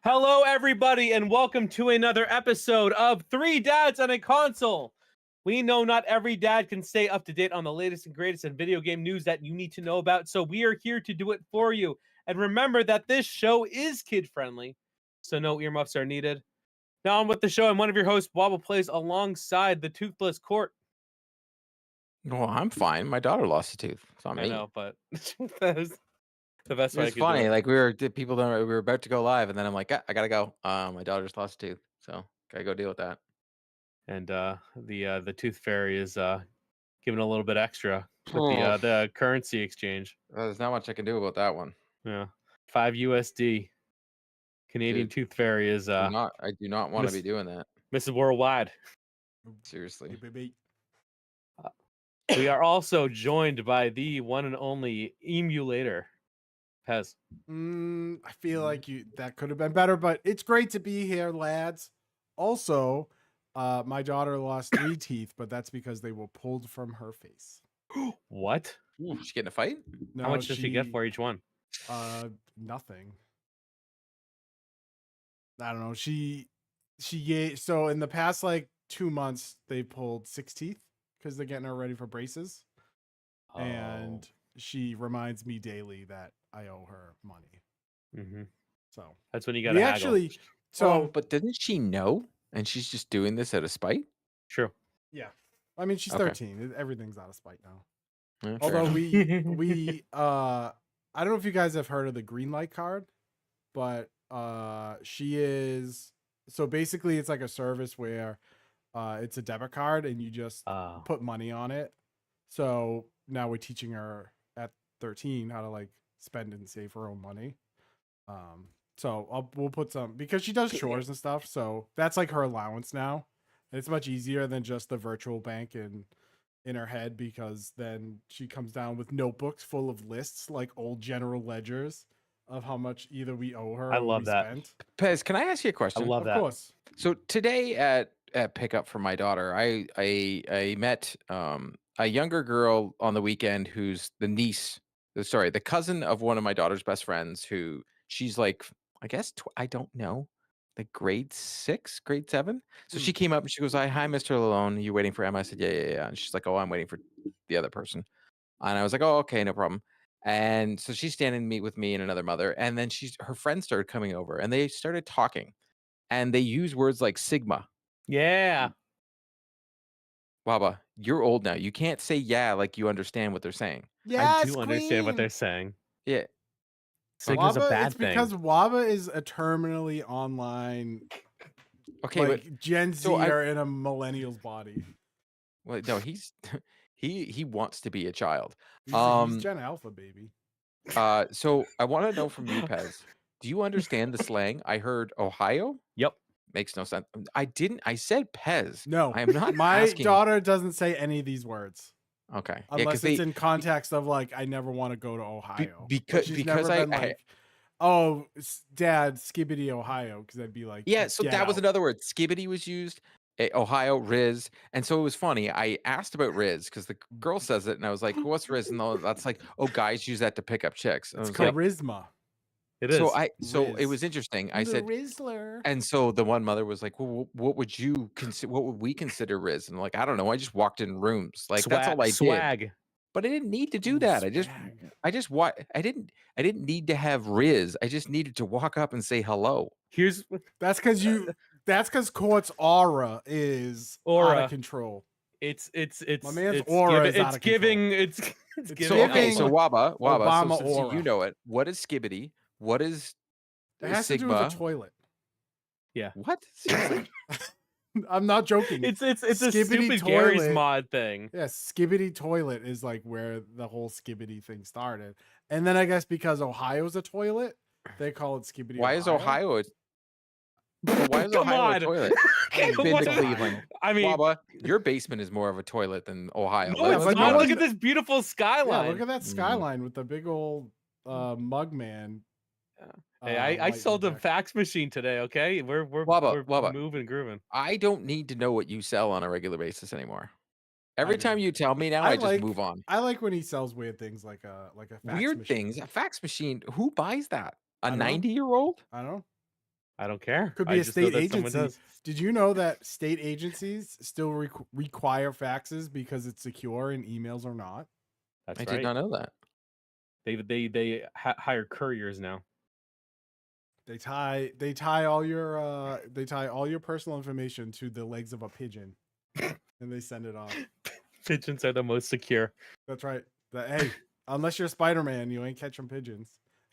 Hello, everybody, and welcome to another episode of Three Dads and a Console. We know not every dad can stay up to date on the latest and greatest in video game news that you need to know about, so we are here to do it for you. And remember that this show is kid-friendly, so no earmuffs are needed. Now on with the show, and one of your hosts, Wobble, plays alongside the Toothless Court. Well, I'm fine. My daughter lost a tooth. It's not I me. know, but that was the best way I It's could do funny. it. Like people don't. We were about to go live, and then I'm like, I gotta go. My daughter's lost a tooth, so gotta go deal with that. And the Tooth Fairy is giving a little bit extra with Oh, the currency exchange. there's not much I can do about that one. Yeah, 5 USD. Canadian Dude, Tooth Fairy is I do not want to be doing that. Mrs. Worldwide. Seriously. We are also joined by the one and only emulator, Pez. I feel like that could have been better, but it's great to be here, lads. Also, my daughter lost 3 teeth, but that's because they were pulled from her face. What? Ooh, she getting a fight? How much does she get for each one? Nothing. I don't know. She gave, so in the past like 2 months they pulled 6 teeth because they're getting her ready for braces. Oh. And she reminds me daily that I owe her money. Mm-hmm. So that's when you gotta haggle. actually. But doesn't she know? And she's just doing this out of spite. True. Yeah, I mean she's 13. Everything's out of spite now. Yeah, Although we I don't know if you guys have heard of the green light card, but she is, so basically it's like a service where it's a debit card and you just put money on it. So now we're teaching her at 13 how to like spend and save her own money. So we'll put some, because she does chores and stuff, so that's like her allowance now. And it's much easier than just the virtual bank in her head, because then she comes down with notebooks full of lists, like old general ledgers of how much either we owe her. I love that. Spent. Pez, can I ask you a question? I love that. Of course. So today at pickup for my daughter, I met a younger girl on the weekend who's the cousin of one of my daughter's best friends, who she's like, I guess I don't know, like grade 6, grade 7. So she came up and she goes, hi, Mr. Lalone, you waiting for Emma? I said, yeah. And she's like, oh, I'm waiting for the other person. And I was like, oh, okay, no problem. And so she's standing to meet with me and another mother, and then her friends started coming over and they started talking. And they use words like Sigma. Yeah. Waba, you're old now. You can't say yeah like you understand what they're saying. Yeah, I do understand what they're saying. Yeah. Sigma's Waba, a bad it's thing. because Waba is a terminally online, Okay, like but Gen Zer in a millennial's body. Well, no, he wants to be a child. He's Gen Alpha, baby. So I want to know from you, Pez. Do you understand the slang? I heard Ohio. Yep. Makes no sense. I didn't. I said Pez. No, I am not. My daughter doesn't say any of these words. Okay. Unless it's in context of like, I never want to go to Ohio. Because never been like, oh, Dad, Skibbity, Ohio. Because I'd be like, yeah. So that was another word. Skibbity was used. Ohio, Riz. And so it was funny. I asked about Riz because the girl says it, and I was like, what's Riz? And that's like, oh, guys use that to pick up chicks. And it's charisma. It is. So it was interesting. I said, Rizzler. And so the one mother was like, well, what would you consider? What would we consider Riz? And I'm like, I don't know. I just walked in rooms. Like that's all I did. But I didn't need to do that. I didn't need to have Riz. I just needed to walk up and say hello. That's because Court's aura is out of control. It's my man's aura is out of control. It's giving. Okay, so Waba, Obama so aura. You know it. What is Skibbity? What is it has Sigma? To do with a toilet. Yeah. What? Seriously? I'm not joking. It's a stupid toilet. Gary's mod thing. Yeah, Skibbity toilet is like where the whole Skibbity thing started. And then I guess because Ohio's a toilet, they call it Skibbity. Why is Ohio Why is Ohio a toilet? I've been to Cleveland. I mean, Waba, your basement is more of a toilet than Ohio. No, look at this beautiful skyline. Yeah, look at that skyline with the big old mug man. Hey, I sold a fax machine today. Okay, we're moving and grooving. I don't need to know what you sell on a regular basis anymore. Every time you tell me now, I just move on. I like when he sells weird things like a fax weird machine. Things. A fax machine. Who buys that? A 90-year-old? I don't know. I don't care. Could I be a just know state that someone agency. does. Did you know that state agencies still require faxes because it's secure and emails are not? That's I right. did not know that. They hire couriers now. They tie all your personal information to the legs of a pigeon, and they send it off. Pigeons are the most secure. That's right. Hey, unless you're Spider-Man, you ain't catching pigeons.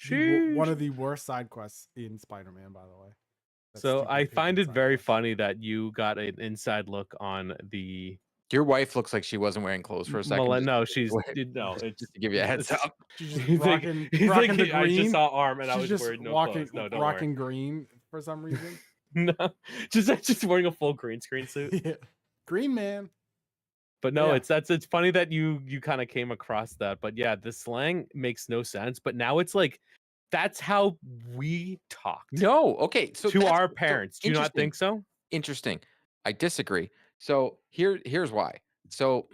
One Sheesh. of the worst side quests in Spider-Man, by the way. That So stupid I find pigeon it side very quest. funny that you got an inside look on the Your wife looks like she wasn't wearing clothes for a second. No, she's Just no. It's to give you a heads it's- up. She's just you think- rocking you the think I just green. saw arm and I She's was just wearing no walking, clothes. No, don't rocking green for some reason. worry. No, just wearing a full green screen suit. Yeah. Green man. But no, Yeah. it's funny that you kind of came across that. But yeah, the slang makes no sense. But now it's like that's how we talked No, okay. So to that's our so parents. Do you not think so? interesting. I disagree. So here's why. So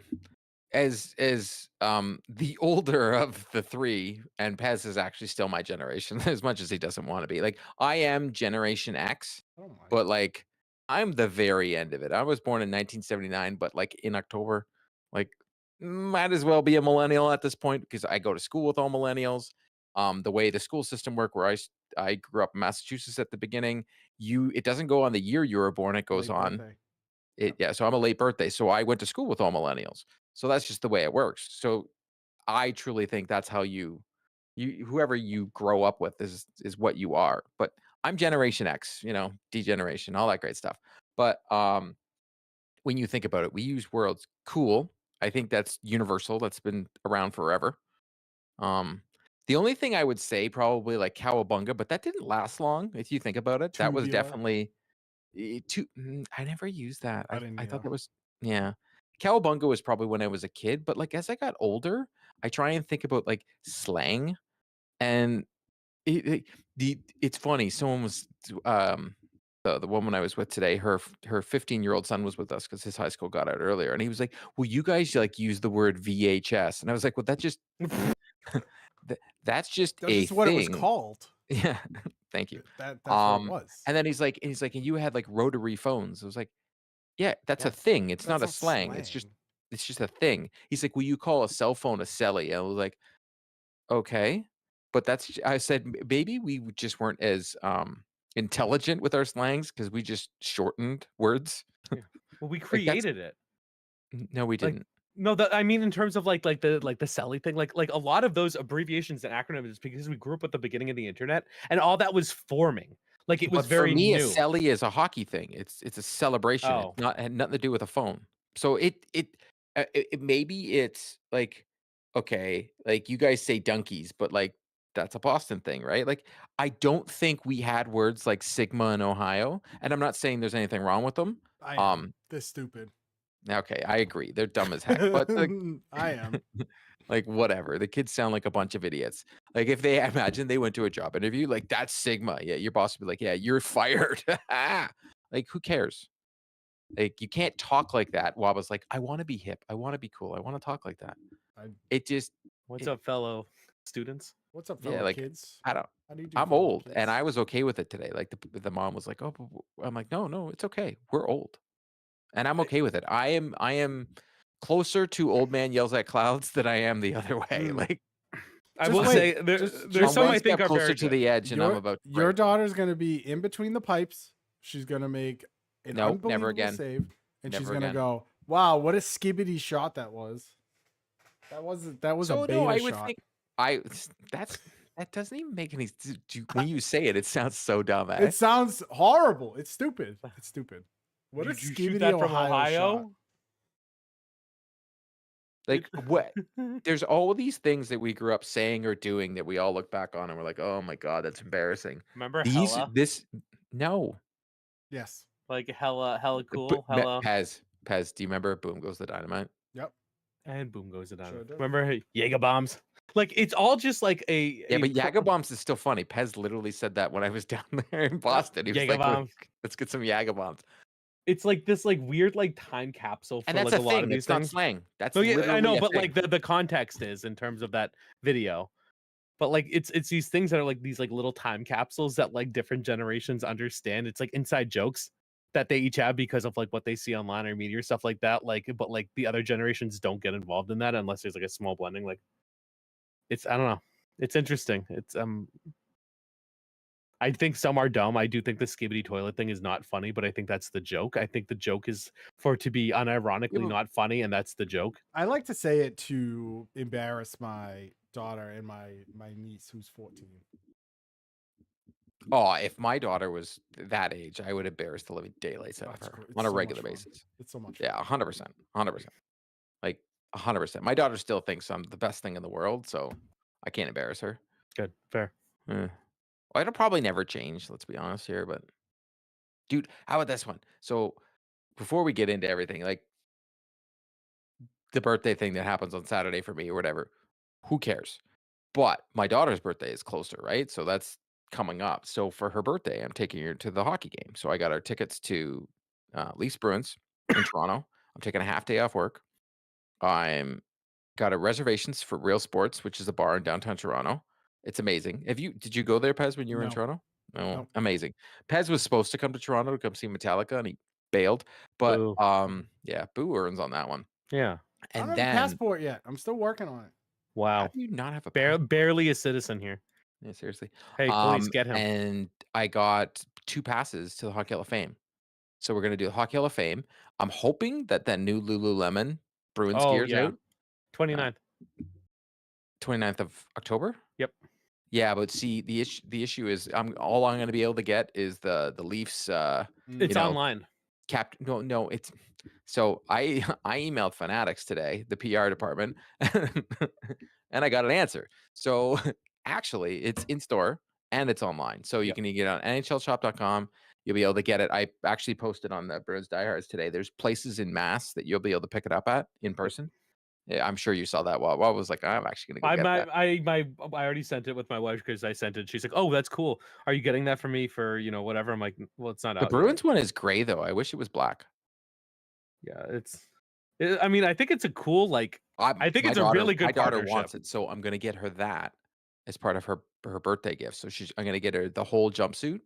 as the older of the three, and Pez is actually still my generation, as much as he doesn't want to be. Like I am Generation X, Oh my. but like I'm the very end of it. I was born in 1979, but like in October, like might as well be a millennial at this point because I go to school with all millennials. The way the school system work, where I grew up in Massachusetts at the beginning, it doesn't go on the year you were born, it goes Late on birthday. yeah, so I'm a late birthday, so I went to school with all millennials. So that's just the way it works. So I truly think that's how you whoever you grow up with is what you are. But I'm Generation X, degeneration, all that great stuff. But when you think about it, we use words cool. I think that's universal. That's been around forever. Um the only thing I would say probably like cowabunga, but that didn't last long if you think about it. That was Tubular. definitely I never used that. I didn't I thought either. that was yeah. Cowabunga was probably when I was a kid, but like as I got older, I try and think about like slang, and it's funny. Someone was the woman I was with today. Her 15-year-old son was with us because his high school got out earlier, and he was like, "Well, you guys like use the word VHS," and I was like, "Well, that just that's just That's a just what it was thing." called. Yeah, thank you. That's what it was. And then he's like, and you had like rotary phones. I was like, yeah, that's a thing. It's not a slang. It's just a thing. He's like, will you call a cell phone a celly? And I was like, okay, but I said, maybe we just weren't as intelligent with our slangs because we just shortened words. Yeah. Well, we Like that's created it. no, we Like, didn't. no, I mean in terms of like the Selly thing, like a lot of those abbreviations and acronyms is because we grew up at the beginning of the internet and all that was forming. Like it was But very for me, a new. celly is a hockey thing. It's a celebration. Oh. It's not had nothing to do with a phone. So it maybe it's like okay, like you guys say donkeys, but like that's a Boston thing, right? Like I don't think we had words like Sigma in Ohio, and I'm not saying there's anything wrong with them. I am. They're stupid. Okay, I agree. They're dumb as heck, but like, I am. like whatever. The kids sound like a bunch of idiots. Like if they imagine they went to a job interview, like that's Sigma. Yeah, your boss would be like, yeah, you're fired. Like who cares? Like you can't talk like that. Waba's like, I want to be hip. I want to be cool. I want to talk like that. It just What's it- up, fellow students? What's up, yeah, fellow like kids? I don't. How do you do, I'm fellow old, and kids? I was okay with it today. Like the mom was like, oh, I'm like, no, it's okay. We're old, and I'm okay with it. I am closer to old man yells at clouds than I am the other way. Like I Just will wait, say just there's I'm some one I think step are closer very to good. the edge, and I'm about to your break. daughter's gonna be in between the pipes. She's gonna make an Nope, unbelievable never again. save, and she's Never gonna again. go, "Wow, what a skibbity shot that was! That was So a beta no, I would shot." think that doesn't even make any. When you say it, it sounds so dumb. It sounds horrible. It's stupid. It's stupid. What a Did you shoot skibbity that from Ohio Ohio? Like what? There's all of these things that we grew up saying or doing that we all look back on and we're like, oh my god, that's embarrassing. Remember These hella? no. Yes. Like hella cool, But hella. Pez, do you remember Boom Goes the Dynamite? Yep. And boom goes it down. Sure do. Remember Jaeger bombs? Like it's all just like Yeah, but Jager Bombs is still funny. Pez literally said that when I was down there in Boston. He was Jaeger like, bombs. let's get some Jager Bombs. It's like this like weird like time capsule for And that's like a a lot of thing. these It's not things. slang. That's No, yeah, I literally know, a but thing. like the context is in terms of that video. But like it's these things that are like these like little time capsules that like different generations understand. It's like inside jokes that they each have because of like what they see online or media or stuff like that. Like, but like the other generations don't get involved in that unless there's like a small blending. Like, it's I don't know. It's interesting. It's I think some are dumb. I do think the skibbity toilet thing is not funny, but I think that's the joke. I think the joke is for it to be unironically but- not funny, and that's the joke. I like to say it to embarrass my daughter and my niece who's 14. Oh, if my daughter was that age, I would embarrass the living daylights out of That's her it's on a so regular much fun. basis. It's so much fun. Yeah, 100%, 100%. Like 100%. My daughter still thinks I'm the best thing in the world, so I can't embarrass her. Good, fair. Well, it'll probably never change. Let's be honest here, but dude, how about this one? So before we get into everything, like the birthday thing that happens on Saturday for me or whatever, who cares? But my daughter's birthday is closer, right? So that's coming up. So for her birthday, I'm taking her to the hockey game. So I got our tickets to Leafs Bruins in Toronto. I'm taking a half day off work. I'm got a reservations for Real Sports, which is a bar in downtown Toronto. It's amazing. Did you go there, Pez, when you were in No. Toronto? No, Nope. amazing. Pez was supposed to come to Toronto to come see Metallica, and he bailed. But Boo. yeah, boo earns on that one. Yeah. I don't And have a then passport yet. I'm still working on it. Wow. how do you not have a passport? Barely a citizen here. Yeah, seriously. Hey, police, get him. And I got 2 passes to the Hockey Hall of Fame. So we're gonna do the Hockey Hall of Fame. I'm hoping that new Lululemon Bruins Oh gear is yeah, out. 29th. 29th of October. Yep. Yeah, but see, the issue is all I'm gonna be able to get is the Leafs. It's online. No, it's so I I emailed Fanatics today, the PR department, and I got an answer. So actually, it's in store and it's online. So you Yep. can get it on NHLshop.com. You'll be able to get it. I actually posted on the Bruins Diehards today. There's places in Mass that you'll be able to pick it up at in person. Yeah, I'm sure you saw that. Well, I was like, I'm actually gonna go get that. I already sent it with my wife because I sent it. She's like, "Oh, that's cool. Are you getting that for me for whatever?" I'm like, "Well, it's not The out Bruins yet." one is gray though. I wish it was black. Yeah, I mean, I think it's a cool like. I think it's a really good My daughter partnership. wants it, so I'm gonna get her that as part of her birthday gift. So I'm gonna get her the whole jumpsuit,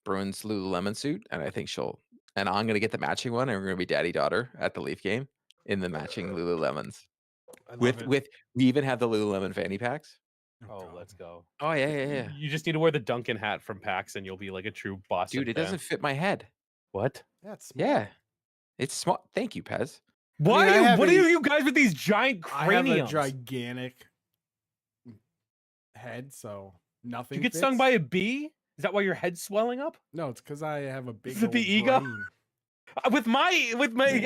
Bruins Lululemon suit, and I think and I'm gonna get the matching one, and we're gonna be daddy daughter at the Leaf game in the matching Lululemons. I love With it. we even have the Lululemon fanny packs. Oh, God. let's go. Oh yeah. You just need to wear the Duncan hat from PAX, and you'll be like a true Boston Dude, it fan. doesn't fit my head. What? That's small. Yeah, it's small. Thank you, Pez. Why? I have What are a- you guys with these giant I have a craniums? gigantic head, so nothing. Did you get stung fits. by a bee? Is that why your head's swelling up? No, it's because I have a big Is it old the ego? brain. With my,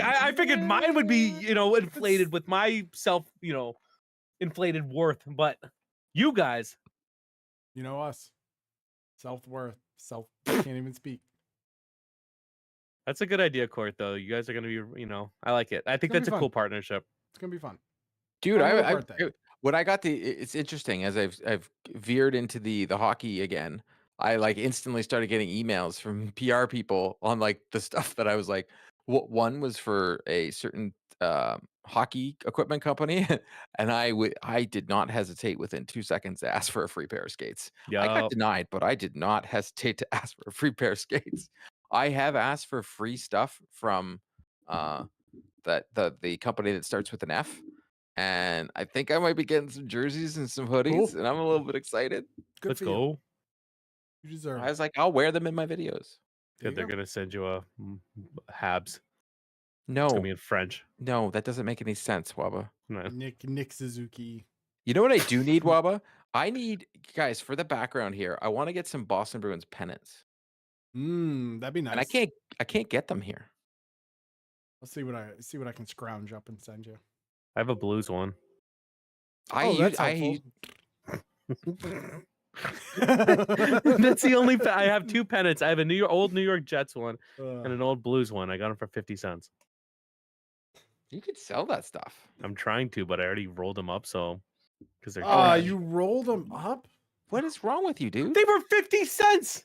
I figured mine would be, inflated with my self, inflated worth. But you guys, You know us. Self-worth. Can't even speak. that's a good idea, Court. Though you guys are gonna be, I like it. I think gonna that's be a cool fun. partnership. It's gonna be fun. Dude, On your I birthday. when I got it's interesting as I've veered into the hockey again. I like instantly started getting emails from PR people on like the stuff that I was like, one was for a certain hockey equipment company, and I did not hesitate within 2 seconds to ask for a free pair of skates. I got Yeah. denied, but I did not hesitate to ask for a free pair of skates. I have asked for free stuff from the company that starts with an F. And I think I might be getting some jerseys and some hoodies, Cool. and I'm a little bit excited. Good Let's for you. go. You deserve I it. was like, I'll wear them in my videos. There Good, they're you go. gonna send you a Habs. It's No, gonna be in French. no, that doesn't make any sense, Waba. No. Nick Suzuki. You know what I do need, Waba? I need, guys, for the background here, I want to get some Boston Bruins pennants. That'd be nice. And I can't get them here. Let's see what I can scrounge up and send you. I have a Blues one. That's helpful. That's the only. I have 2 pennants. I have a old New York Jets one and Uh, an old Blues one. I got them for 50 cents. You could sell that stuff. I'm trying to, but I already rolled them up. So because they're you rolled them up? What is wrong with you, dude? they were 50 cents.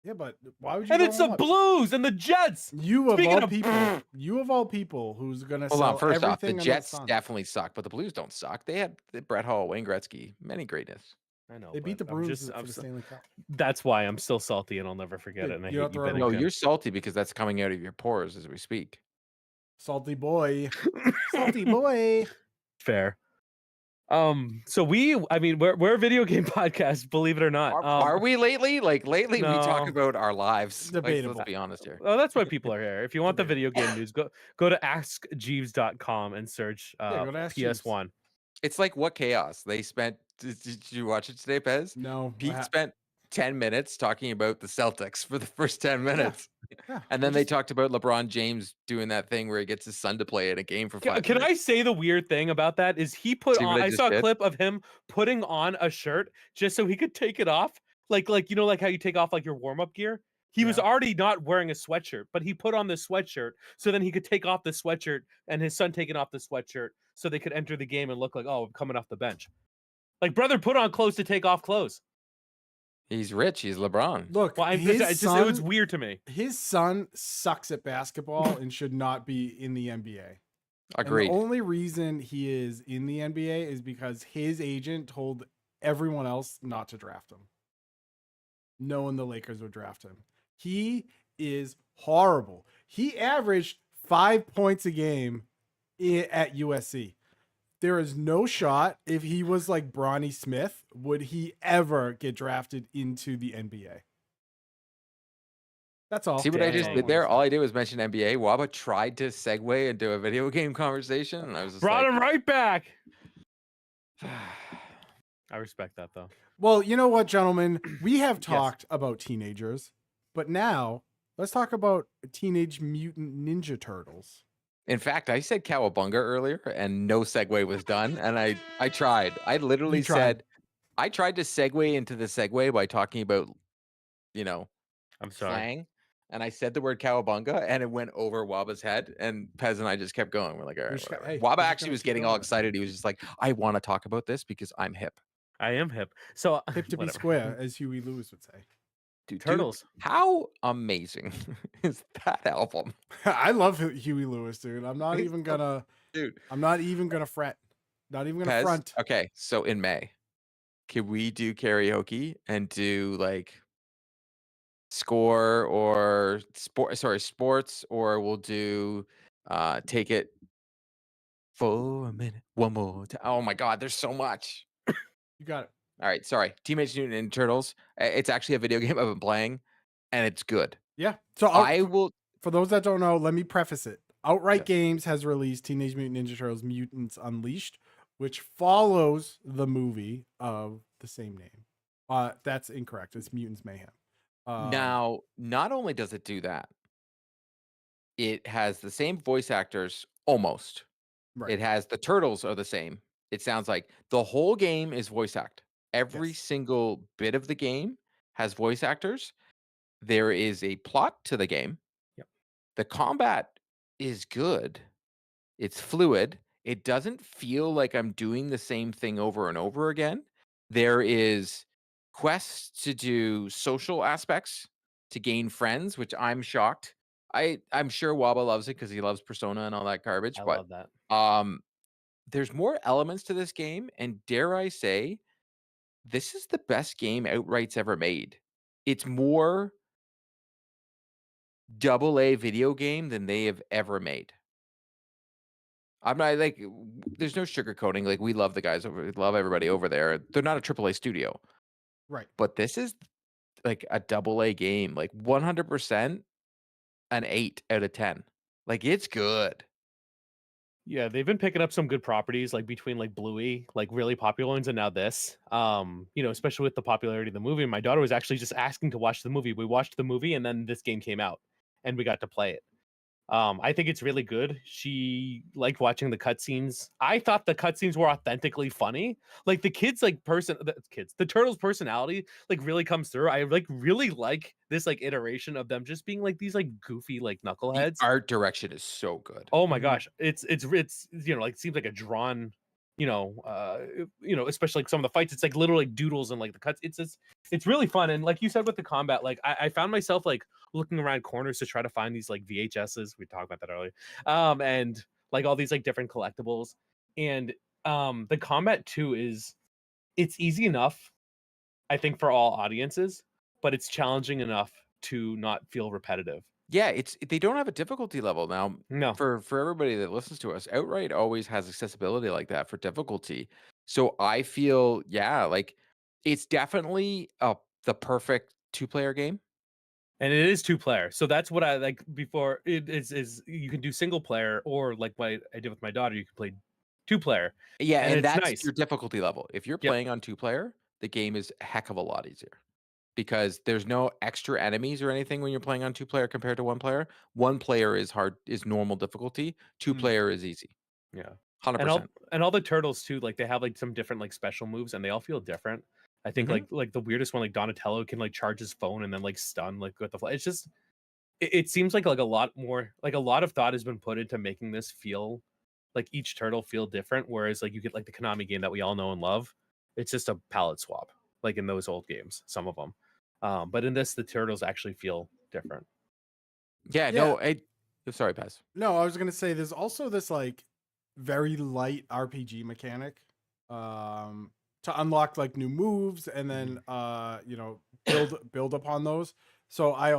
Yeah, but why would you? And go it's the on what? Blues and the Jets. You of Speaking all of- people, you of all people, who's gonna Hold sell on. First off, the everything under the Jets sun. definitely suck, but the Blues don't suck. They had Brett Hall, Wayne Gretzky, many greatness. I know They beat the but I'm Bruins just- for I'm the so- Stanley Cup. That's why I'm still salty and I'll never forget Dude, it. And I you hate don't you, throw Benny. No, Okay. you're salty because that's coming out of your pores as we speak. Salty boy, salty boy. Fair. So we're a video game podcast, believe it or not. Are we lately? Like lately, we talk no. about our lives. Like, Debatable. let's be honest here. Oh, that's why people are here. If you want the Debatable. video game news, go to askjeeves.com and search Yeah, go to Ask Jeeves. PS1. It's like what chaos they spent. Did you watch it today, Pez? No, Pete spent 10 minutes talking about the Celtics for the first 10 minutes. Yeah, And then they talked about LeBron James doing that thing where he gets his son to play in a game for 5 Can minutes. I say the weird thing about that is he put See what on? I I just saw a did? clip of him putting on a shirt just so he could take it off, like like how you take off like your warm up gear. He was Yeah. already not wearing a sweatshirt, but he put on the sweatshirt so then he could take off the sweatshirt and his son taking off the sweatshirt so they could enter the game and look like, oh, I'm coming off the bench. Like, brother, put on clothes to take off clothes. He's rich. He's LeBron. Look, Well, his it son, was weird to me. his son sucks at basketball and should not be in the NBA. Agreed. And the only reason he is in the NBA is because his agent told everyone else not to draft him, knowing the Lakers would draft him. He is horrible. He averaged 5 points a game at USC. There is no shot if he was like Bronny Smith, would he ever get drafted into the NBA? That's all. See what I just Dang. did there? All I did was mention NBA. Waba tried to segue into a video game conversation, and I was just Brought like, him right back. I respect that though. Well, you know what, gentlemen? We have Yes. talked about teenagers, but now let's talk about Teenage Mutant Ninja Turtles. In fact, I said cowabunga earlier, and no segue was done. And I tried. I literally You tried. said I tried to segue into the segue by talking about, I'm sorry. slang. And I said the word cowabunga, and it went over Waba's head. And Pez and I just kept going. We're like, all right, just got- whatever. hey, Waba we're just actually gonna was keep getting all going. excited. He was just like, I want to talk about this because I'm hip. I am hip. So Hip to be whatever. square, as Huey Lewis would say. Dude, Turtles. how amazing is that album? I love Huey Lewis, dude. I'm not He's even so- gonna. Dude. I'm not even gonna fret. Not even gonna Pez, front. okay, so in May, can we do karaoke and do like score or sports, or we'll do take it for a minute, one more time. Oh my god, there's so much. You got it. All right, sorry. Teenage Mutant Ninja Turtles. It's actually a video game I've been playing, and it's good. Yeah. So I will. for those that don't know, let me preface it. Outright Yes. Games has released Teenage Mutant Ninja Turtles Mutants Unleashed, which follows the movie of the same name. That's incorrect. It's Mutants Mayhem. Now, not only does it do that, it has the same voice actors almost. Right. It has the turtles are the same. It sounds like the whole game is voice act. Every Yes. single bit of the game has voice actors. There is a plot to the game. Yep. The combat is good. It's fluid. It doesn't feel like I'm doing the same thing over and over again. There is quests to do social aspects to gain friends, which I'm shocked. I'm sure Waba loves it because he loves Persona and all that garbage. I But love that. there's more elements to this game, and dare I say, this is the best game Outright's ever made. It's more AA video game than they have ever made. I'm not like, there's no sugarcoating. Like, we love the guys over, love everybody over there. They're not a AAA studio, Right. but this is like a AA game, like 100% an 8 out of 10. Like, it's good. Yeah, they've been picking up some good properties, like between like Bluey, like really popular ones, and now this. Especially with the popularity of the movie. My daughter was actually just asking to watch the movie. We watched the movie, and then this game came out, and we got to play it. I think it's really good. She liked watching the cutscenes. I thought the cutscenes were authentically funny. Like the the turtles' personality like really comes through. I really like this like iteration of them just being like these like goofy like The knuckleheads. art direction is so good. Oh my Mhm. gosh, it's like it seems like a drawn especially like some of the fights, it's like literally like doodles and like the cuts. It's really fun. And like you said with the combat, like I found myself like looking around corners to try to find these like VHSs. We talked about that earlier. And like all these like different collectibles. And the combat too it's easy enough, I think, for all audiences, but it's challenging enough to not feel repetitive. Yeah, they don't have a difficulty level now. No. For everybody that listens to us, Outright always has accessibility like that for difficulty. So I feel, yeah, like it's definitely the perfect 2-player game. And it is 2-player. So that's what I like before. It is you can do single player, or like what I did with my daughter, you can play 2-player. Yeah, And and it's that's nice. your difficulty level. If you're Yep. playing on 2-player, the game is a heck of a lot easier because there's no extra enemies or anything when you're playing on 2-player compared to 1-player. 1-player is normal difficulty. 2-player is easy. Yeah. 100%. And all the turtles too, like they have like some different like special moves, and they all feel different. I think like the weirdest one, like Donatello can like charge his phone and then like stun like with the fly. It's just it seems like a lot more, like a lot of thought has been put into making this feel like each turtle feel different. Whereas like you get like the Konami game that we all know and love, it's just a palette swap, like in those old games, some of them. But in this, the turtles actually feel different. Yeah, no, sorry, Paz. No, I was gonna say there's also this like very light RPG mechanic to unlock like new moves and then build upon those. So I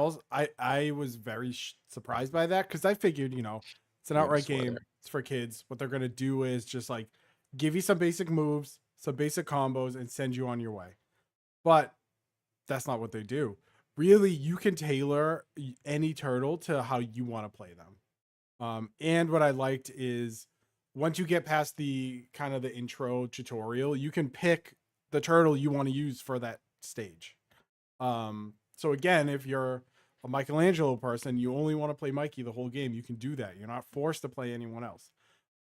was very surprised by that because I figured it's an outright game, it's for kids. What they're gonna do is just like give you some basic moves, some basic combos, and send you on your way. But that's not what they do. Really, you can tailor any turtle to how you want to play them. And what I liked is once you get past the kind of the intro tutorial, you can pick the turtle you want to use for that stage. So again, if you're a Michelangelo person, you only want to play Mikey the whole game, you can do that. You're not forced to play anyone else.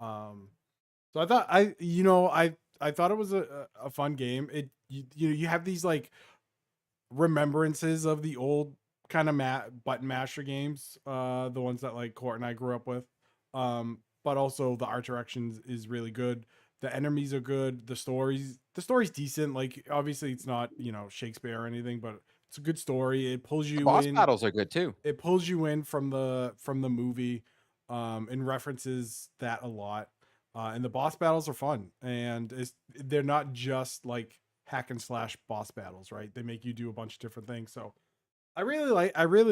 So I thought I thought it was a fun game. You have these like remembrances of the old kind of button masher games, the ones that like Court and I grew up with. But also the art direction is really good. The enemies are good. The story's decent. Like obviously it's not Shakespeare or anything, but it's a good story. It pulls you in. Boss battles are good too. It pulls you in from the movie, and references that a lot. And the boss battles are fun, and they're not just like hack and slash boss battles, right? They make you do a bunch of different things. So I really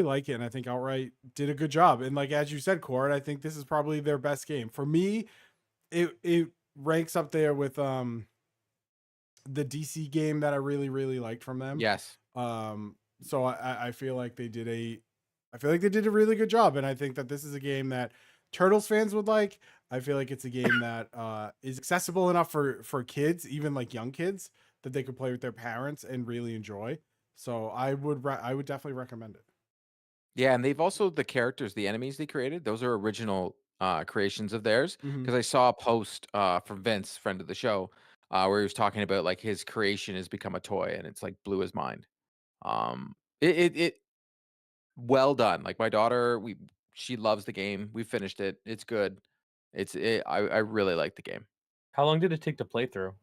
like it, and I think Outright did a good job. And like as you said, Cord, I think this is probably their best game. For me, it ranks up there with the DC game that I really liked from them. Yes. So I feel like they did a really good job, and I think that this is a game that Turtles fans would like. I feel like it's a game that is accessible enough for kids, even like young kids, that they could play with their parents and really enjoy. So I would definitely recommend it. Yeah, and they've also the characters, the enemies they created, those are original creations of theirs. Because I saw a post from Vince, friend of the show, where he was talking about like his creation has become a toy, and it's like blew his mind. It well done. Like my daughter, she loves the game. We finished it. It's good. I really like the game. How long did it take to play through?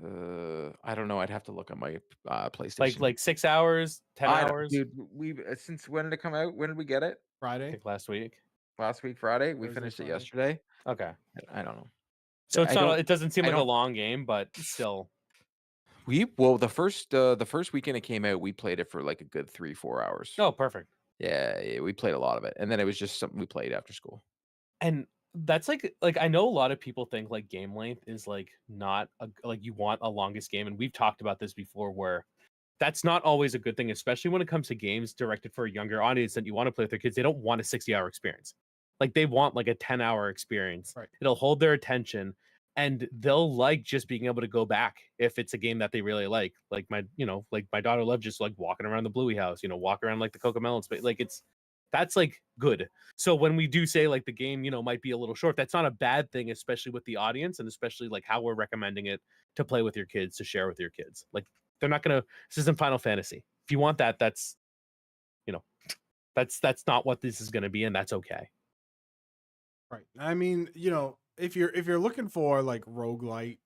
I don't know. I'd have to look on my PlayStation. Like 6 hours, 10 hours. Dude, we since when did it come out? When did we get it? I Friday. think last week. Last week, Friday. We Thursday, finished Friday. it yesterday. Okay. I don't know. So it's I not. don't- It doesn't seem I like a don't- long game, but still. The first weekend it came out, we played it for like a good 3-4 hours. Oh, perfect. Yeah, we played a lot of it, and then it was just something we played after school. And that's like I know a lot of people think like game length is like not like you want a longest game, and we've talked about this before where that's not always a good thing, especially when it comes to games directed for a younger audience that you want to play with their kids. They don't want a 60-hour experience. Like they want like a 10-hour experience. Right. It'll hold their attention, and they'll like just being able to go back if it's a game that they really like. Like my daughter loved just like walking around the Bluey house, walk around like the Cocomelon space. Like that's like good. So when we do say like the game, might be a little short, that's not a bad thing, especially with the audience and especially like how we're recommending it to play with your kids, to share with your kids. Like they're not gonna. This isn't Final Fantasy. If you want that, that's not what this is gonna be, and that's okay. Right. I mean, if you're looking for like roguelite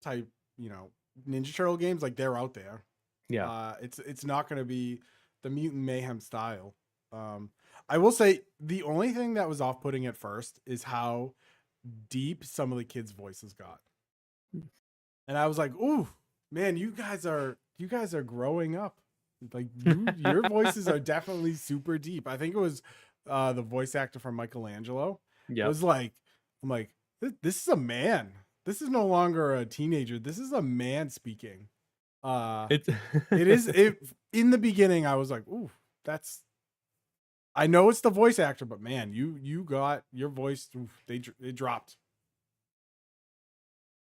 type, Ninja Turtle games, like they're out there. Yeah. It's not going to be the Mutant Mayhem style. I will say the only thing that was off-putting at first is how deep some of the kids' voices got. And I was like, "Ooh, man, you guys are growing up. Like your voices are definitely super deep." I think it was the voice actor from Michelangelo. Yeah. It was like, I'm like, this is a man. This is no longer a teenager. This is a man speaking. It's It is in the beginning I was like, "Ooh, that's I know it's the voice actor, but man, you got your voice, oof, it dropped."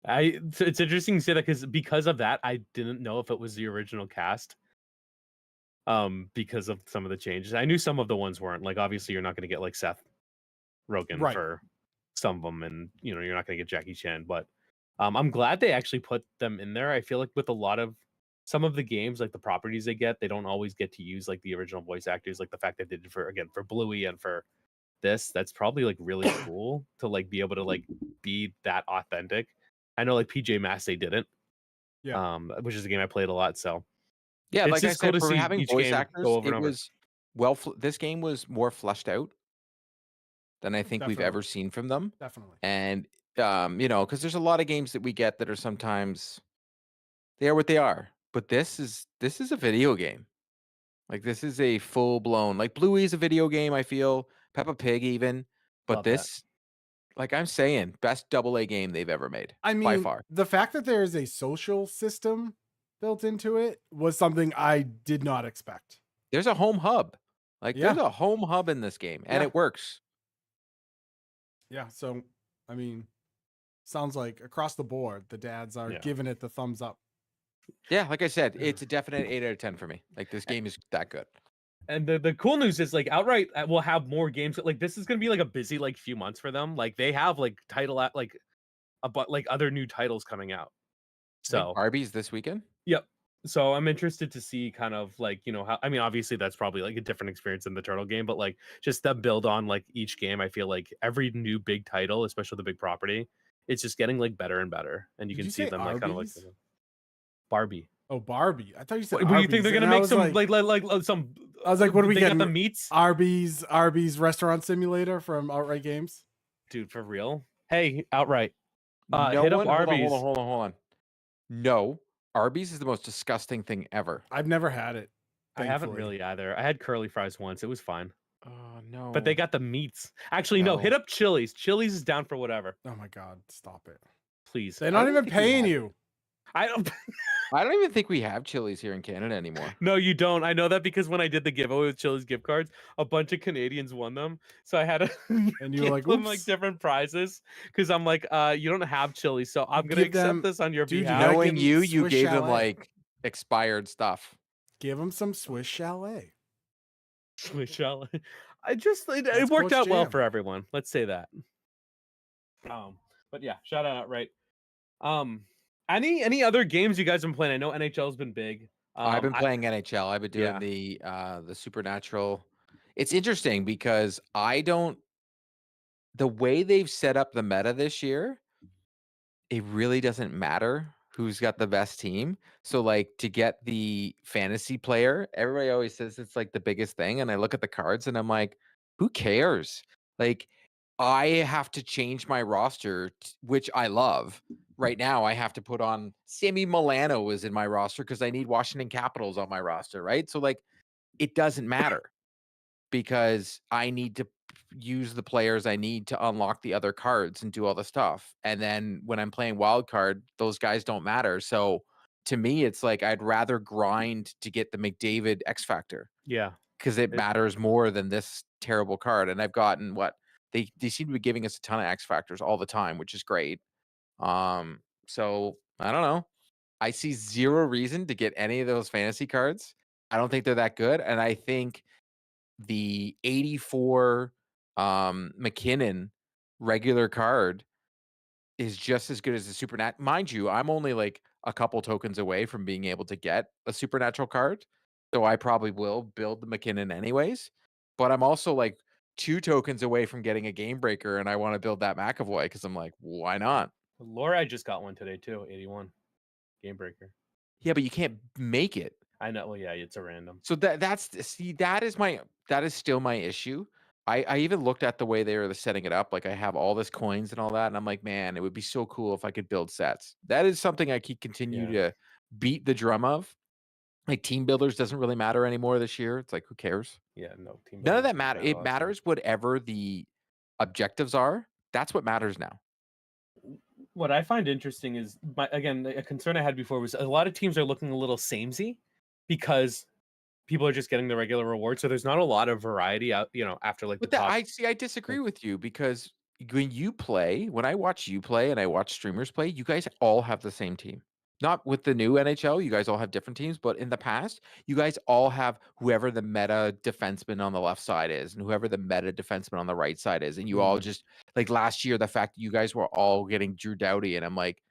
It's interesting to say that because of that, I didn't know if it was the original cast. Because of some of the changes. I knew some of the ones weren't. Like, obviously, you're not going to get like Seth Rogen Right. for some of them, and you're not going to get Jackie Chan. But I'm glad they actually put them in there. I feel like with a lot of some of the games, like the properties they get, they don't always get to use like the original voice actors. Like the fact that they did for Bluey and for this, that's probably like really cool to like be able to like be that authentic. I know like PJ Masks they didn't, Yeah. which is a game I played a lot. So Yeah, it's like I just cool said, to for see having each voice game actors, go over it and over. was this game was more fleshed out than I think we've ever Definitely. seen from them. Definitely. And because there's a lot of games that we get that are sometimes they are what they are. But this is a video game. Like this is a full blown like Bluey is a video game, I feel. Peppa Pig even. But Love that. this, like I'm saying, best AA game they've ever made. I By mean, far. the fact that there is a social system built into it was something I did not expect. There's a home hub. Like Yeah. there's a home hub in this game and Yeah. it works. Yeah, so I mean, sounds like across the board the dads are Yeah. giving it the thumbs up. Yeah, like I said, it's a definite 8 out of 10 for me. Like this game is that good. And the cool news is like Outright will have more games. Like this is gonna be like a busy like few months for them. Like they have like like other new titles coming out. I think So Barbie's this weekend. yep. So I'm interested to see kind of like how, I mean, obviously that's probably like a different experience than the Turtle game, but like just the build on like each game. I feel like every new big title, especially the big property, it's just getting like better and better, and you Did can you see say them like kind of like Arby's? Barbie. Oh, Barbie. I thought you said What, Arby's. you think they're gonna and I make was some like, some? I was like, what are we they getting? got the meats, Arby's restaurant simulator from Outright Games. dude, for real. Hey, Outright. No Hit up one. Arby's. Hold on. No, Arby's is the most disgusting thing ever. I've never had it. I haven't thankfully. really either. I had curly fries once. It was fine. Oh no. But they got the meats. Actually, no. Hit No. up Chili's. Chili's is down for whatever. Oh my god, stop it. Please. They're not don't even think we paying have you. I don't. I don't even think we have Chili's here in Canada anymore. No, you don't. I know that because when I did the giveaway with Chili's gift cards, a bunch of Canadians won them. So I had to And you were like, them like oops. different prizes because I'm like, you don't have Chili, so I'm gonna Give them- accept this on your dude, you behalf. gotta Knowing give 'em you Swiss gave them Chalet. like expired stuff. Give them some Swiss Chalet. Michelle, it That's worked Coach out well Jam. for everyone. Let's say that. But yeah, shout out Outright. Any other games you guys have been playing? I know NHL's been big. I've been playing NHL. I've been doing the Supernatural. It's interesting because the way they've set up the meta this year, it really doesn't matter who's got the best team. So like to get the fantasy player, everybody always says it's like the biggest thing. And I look at the cards and I'm like, who cares? Like I have to change my roster, which I love. Right now, I have to put on Sammy Milano is in my roster because I need Washington Capitals on my roster, right? So like it doesn't matter because I need to use the players I need to unlock the other cards and do all the stuff. And then when I'm playing wild card, those guys don't matter. So to me, it's like I'd rather grind to get the McDavid X Factor. Yeah. Because it matters more than this terrible card. And I've gotten what they seem to be giving us a ton of X Factors all the time, which is great. So I don't know. I see zero reason to get any of those fantasy cards. I don't think they're that good. And I think the 84 McKinnon regular card is just as good as the Supernatural. Mind you, I'm only like a couple tokens away from being able to get a Supernatural card. So I probably will build the McKinnon anyways. But I'm also like 2 tokens away from getting a game breaker, and I want to build that McAvoy because I'm like, why not? Laura just got one today too, 81 game breaker. Yeah, but you can't make it. I know. Well, yeah, it's a random. So that is still my issue. I even looked at the way they were setting it up. Like I have all this coins and all that, and I'm like, man, it would be so cool if I could build sets. That is something I keep continue Yeah. to beat the drum of. Like team builders doesn't really matter anymore this year. It's like, who cares? Yeah, no team. None of builders that matter. didn't It last year. matters whatever the objectives are. That's what matters now. What I find interesting is, again, a concern I had before was a lot of teams are looking a little samey because people are just getting the regular reward. So there's not a lot of variety out, after like the But that top. I disagree with you because when I watch you play and I watch streamers play, you guys all have the same team. Not with the new NHL, you guys all have different teams, but in the past, you guys all have whoever the meta defenseman on the left side is and whoever the meta defenseman on the right side is. And you all just like last year, the fact that you guys were all getting Drew Doughty, and I'm like,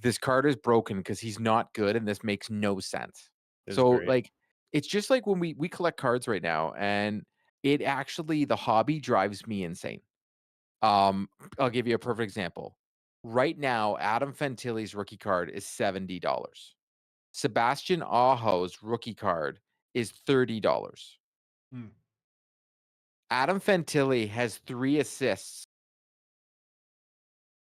this card is broken because he's not good and this makes no sense. Is So great. like it's just like when we collect cards right now, and it actually the hobby drives me insane. I'll give you a perfect example. Right now, Adam Fantilli's rookie card is $70. Sebastian Aho's rookie card is $30. Hmm. Adam Fantilli has 3 assists.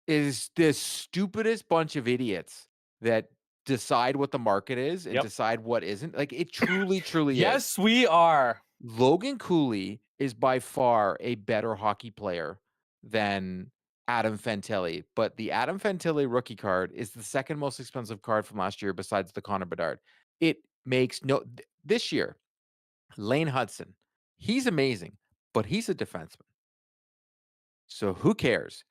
Is the stupidest bunch of idiots that decide what the market is and Yep. decide what isn't. Like it truly, truly is. Yes, we are. Logan Cooley is by far a better hockey player than Adam Fantilli, but the Adam Fantilli rookie card is the second most expensive card from last year besides the Connor Bedard. It makes this year, Lane Hudson, he's amazing, but he's a defenseman. So who cares?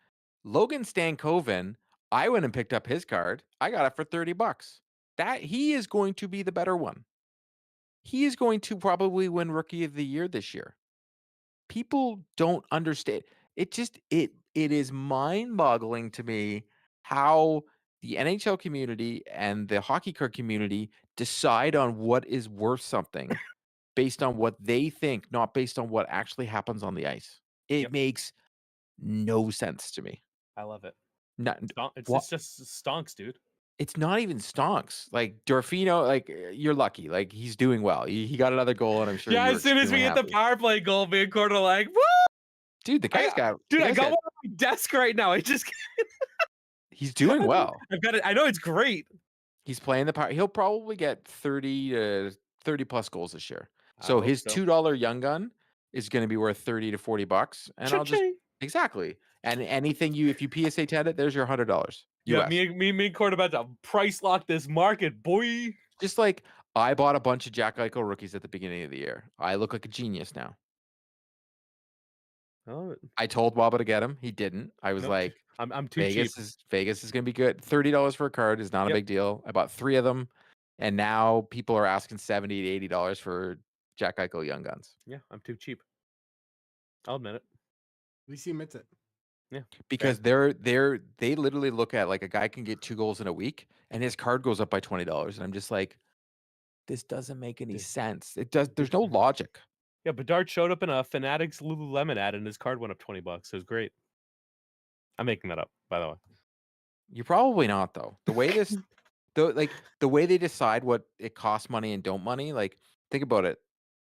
Logan Stankoven, I went and picked up his card. I got it for $30. That he is going to be the better one. He is going to probably win rookie of the year this year. People don't understand. It is mind-boggling to me how the NHL community and the hockey card community decide on what is worth something based on what they think, not based on what actually happens on the ice. It Yep. makes no sense to me. I love it. Not It's just stonks, dude. It's not even stonks. Like Dorfino, like you're lucky. Like he's doing well. He got another goal, and I'm sure. Yeah, you're as soon as we extremely get the happy. power play goal, me and Cord are like, woo! Dude, the guy's got. Dude, the I guy's got got- one on my desk right now. He's doing well. I've got it. I know it's great. He's playing the power. He'll probably get 30 plus goals this year. I So hope his so. $2 young gun is going to be worth 30 to $40, and I'll just Cha-ching. exactly. And anything if you PSA 10 it, there's your $100. Yeah, US. me and Cord about to price lock this market, boy. Just like I bought a bunch of Jack Eichel rookies at the beginning of the year. I look like a genius now. Oh, I told Waba to get him. He didn't. I was nope. like, I'm too cheap. Vegas is gonna be good. $30 for a card is not a Yep. big deal. I bought 3 of them, and now people are asking $70 to $80 for Jack Eichel Young Guns. Yeah, I'm too cheap. I'll admit it. At least he admits it. Yeah, Because they literally look at like a guy can get 2 goals in a week, and his card goes up by $20, and I'm just like, this doesn't make any sense. It does. There's no logic. Yeah, Bedard showed up in a Fanatics Lululemon ad, and his card went up $20. It was great. I'm making that up, by the way. You're probably not though. The way this, the way they decide what it costs money and don't money. Like think about it.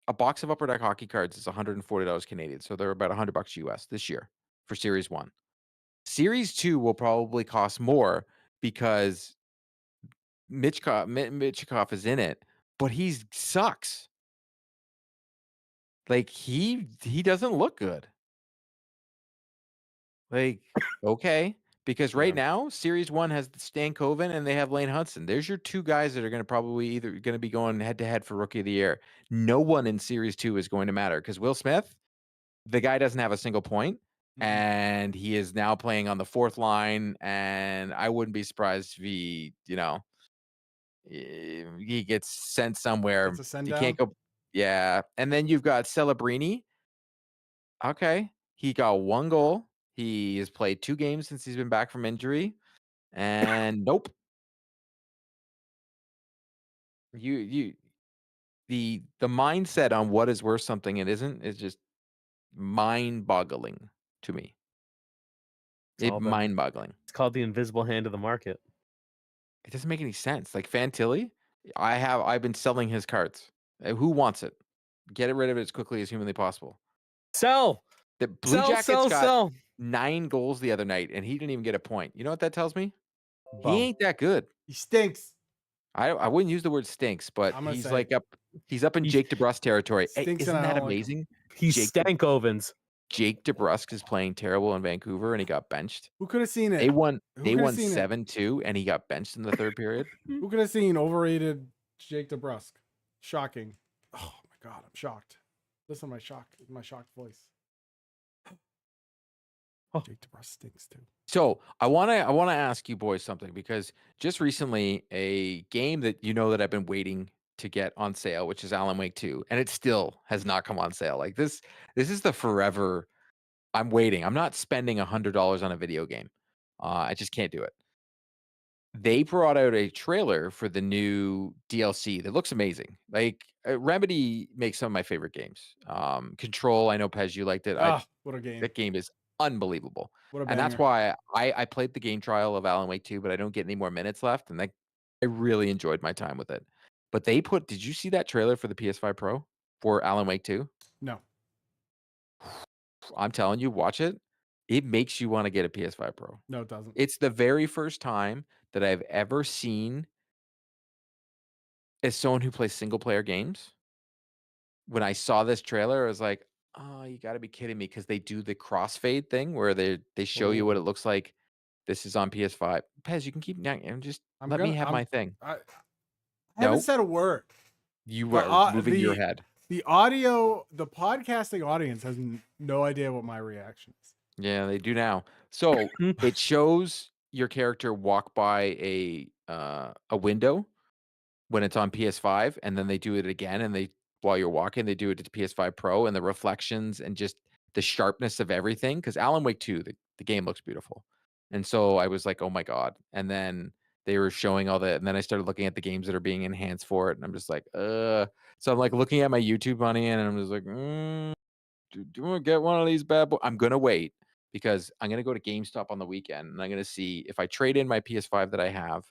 A box of Upper Deck hockey cards is $140 Canadian, so they're about $100 US this year for Series 1. Series 2 will probably cost more because Mitchkov is in it, but he sucks. Like he doesn't look good. Like okay, because right now Series 1 has Stankoven and they have Lane Hudson. There's your 2 guys that are going to probably either going to be going head to head for Rookie of the Year. No one in Series 2 is going to matter because Will Smith, the guy doesn't have a single point, and he is now playing on the 4th line. And I wouldn't be surprised if he gets sent somewhere. It's a send You down. can't go. Yeah, and then you've got Celebrini. Okay, he got 1 goal. He has played 2 games since he's been back from injury, and nope. The mindset on what is worth something and isn't is just mind-boggling to me. all been- Mind-boggling. It's called the invisible hand of the market. It doesn't make any sense. Like Fantilli, I've been selling his cards. Who wants it? Get rid of it as quickly as humanly possible. Sell, The Blue sell, Jackets sell, got sell. 9 goals the other night, and he didn't even get a point. You know what that tells me? He Bum. ain't that good. He stinks. I wouldn't use the word stinks, but I'm gonna he's say like he's up in He's- Jake DeBrusque territory. Hey, Stinks and isn't I that don't like him. amazing? He's Jake stank ovens. Jake DeBrusque is playing terrible in Vancouver, and he got benched. Who could have seen it? They won. Who They could've won seen it? 7-2, and he got benched in the third period. Who could have seen overrated Jake DeBrusque? Shocking. Oh my god, I'm shocked. Listen to my shocked voice. Oh. Jake DeBrusque stinks too. So I wanna ask you boys something, because just recently a game that that I've been waiting to get on sale, which is Alan Wake 2, and it still has not come on sale. Like this is the forever. I'm waiting. I'm not spending $100 on a video game. I just can't do it. They brought out a trailer for the new DLC that looks amazing. Like Remedy makes some of my favorite games. Control, I know Pez, you liked it. What a game. That game is unbelievable. What a And that's banger. why I played the game trial of Alan Wake 2, but I don't get any more minutes left. And I really enjoyed my time with it. But did you see that trailer for the PS5 Pro for Alan Wake 2? No. I'm telling you, watch it. It makes you want to get a PS5 Pro. No, it doesn't. It's the very first time that I've ever seen, as someone who plays single player games, when I saw this trailer, I was like, oh, you got to be kidding me, because they do the crossfade thing where they show you what it looks like. This is on PS5. Pez, you can keep and just let me have my thing. I haven't Nope. said a word. You The were moving your head. The podcasting audience has no idea what my reaction is. Yeah, they do now. So it shows your character walk by a window when it's on PS5, and then they do it again, and while you're walking, they do it to PS5 Pro, and the reflections and just the sharpness of everything. Because Alan Wake 2, the game looks beautiful, and so I was like, oh my god. And then they were showing all that, and then I started looking at the games that are being enhanced for it, and I'm just like, So I'm like looking at my YouTube money, and I'm just like, do you want to get one of these bad boys? I'm gonna wait, because I'm gonna go to GameStop on the weekend, and I'm gonna see if I trade in my PS5 that I have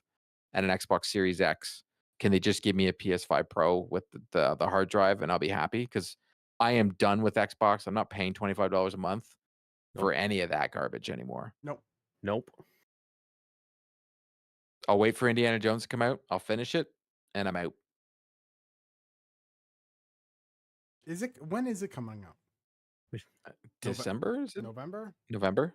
and an Xbox Series X. Can they just give me a PS5 Pro with the hard drive, and I'll be happy? Because I am done with Xbox. I'm not paying $25 a month for any of that garbage anymore. Nope. I'll wait for Indiana Jones to come out. I'll finish it, and I'm out. When is it coming out? December? Is it November? November?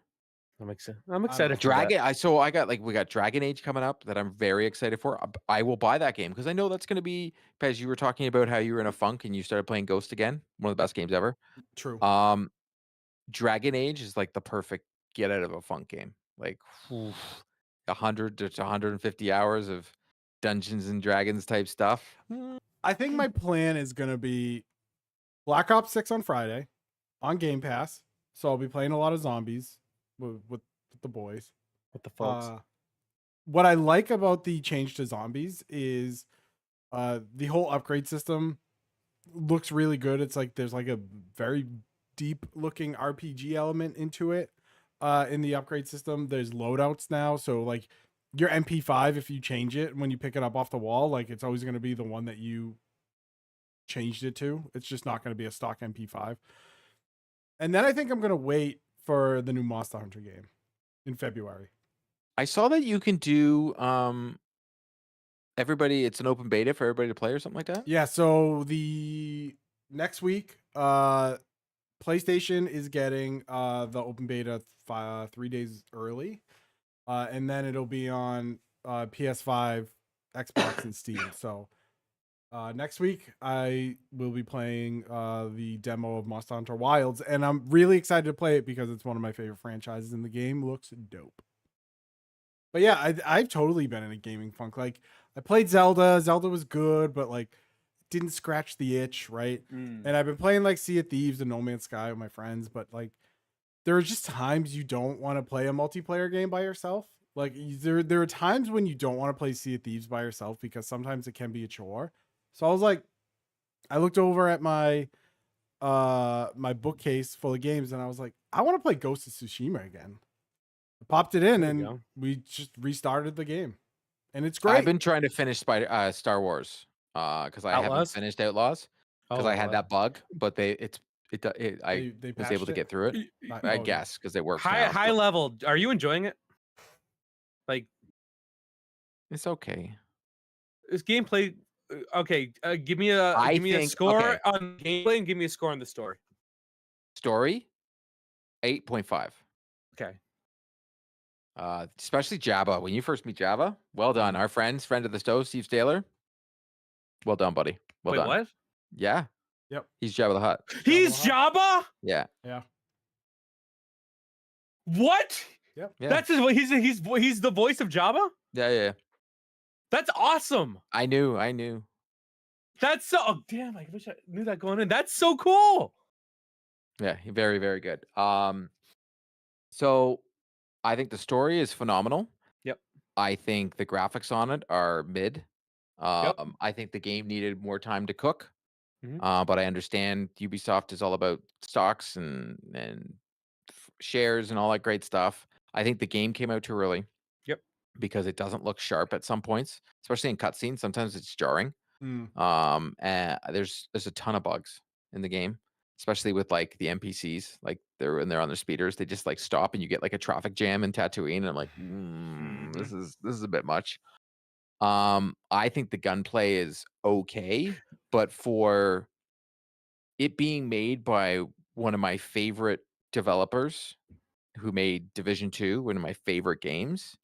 I'm excited. For Dragon. that. We got Dragon Age coming up that I'm very excited for. I will buy that game because I know that's going to be. Pez, you were talking about how you were in a funk and you started playing Ghost again. One of the best games ever. True. Dragon Age is like the perfect get out of a funk game. Like 100 to 150 hours of Dungeons and Dragons type stuff. I think my plan is gonna be Black Ops 6 on Friday on Game Pass. So I'll be playing a lot of zombies with the boys. With the folks. What I like about the change to zombies is the whole upgrade system looks really good. It's like there's like a very deep looking RPG element into it. In the upgrade system, there's loadouts now. So like your MP5, if you change it when you pick it up off the wall, like it's always going to be the one that you changed it to. It's just not going to be a stock MP5. And then I think I'm going to wait for the new Monster Hunter game in February. I saw that you can do everybody. It's an open beta for everybody to play or something like that. Yeah. So the next week, PlayStation is getting the open beta 3 days early, and then it'll be on PS5, Xbox, and Steam. So next week I will be playing the demo of Monster Hunter Wilds, and I'm really excited to play it because it's one of my favorite franchises, and the game looks dope. But yeah, I've totally been in a gaming funk. Like I played Zelda. Zelda was good, but like didn't scratch the itch, right? And I've been playing like Sea of Thieves and No Man's Sky with my friends, but like there are just times you don't want to play a multiplayer game by yourself. Like there are times when you don't want to play Sea of Thieves by yourself because sometimes it can be a chore. So I was like, I looked over at my my bookcase full of games, and I was like, I want to play Ghost of Tsushima again. I popped it in, There you and go. we just restarted the game, and it's I've great. been trying to finish Star Wars because I haven't Outlaws? finished Outlaws because Oh, I had that bug, but I They was able patched to it. get through it. I Oh, yeah. guess because it works high now. high So level. Are you enjoying it? Like, it's okay. is gameplay okay? Give me a I give me a think score on gameplay and give me a score on the story. story 8.5. Okay. Especially Jabba. When you first meet Jabba, well done. Our friend of the stove, Steve Taylor. Well done, buddy. Well Wait, done. what? Yeah, Yep. he's Jabba the Hutt. He's the Hutt. Jabba? Yeah, Yeah. What? Yep. yeah, That's his. He's the voice of Jabba. yeah. That's awesome. I knew. That's so. Oh, damn! I wish I knew that going in. That's so cool. Yeah, very, very good. So I think the story is phenomenal. Yep. I think the graphics on it are mid. Yep. I think the game needed more time to cook. Mhm. But I understand Ubisoft is all about stocks and shares and all that great stuff. I think the game came out too early. Yep. Because it doesn't look sharp at some points, especially in cutscenes. Sometimes it's jarring. And there's a ton of bugs in the game, especially with like the NPCs. Like when they're on their speeders, they just like stop and you get like a traffic jam in Tatooine. And I'm like, this is a bit much. I think the gunplay is okay, but for it being made by one of my favorite developers who made Division 2, one of my favorite games,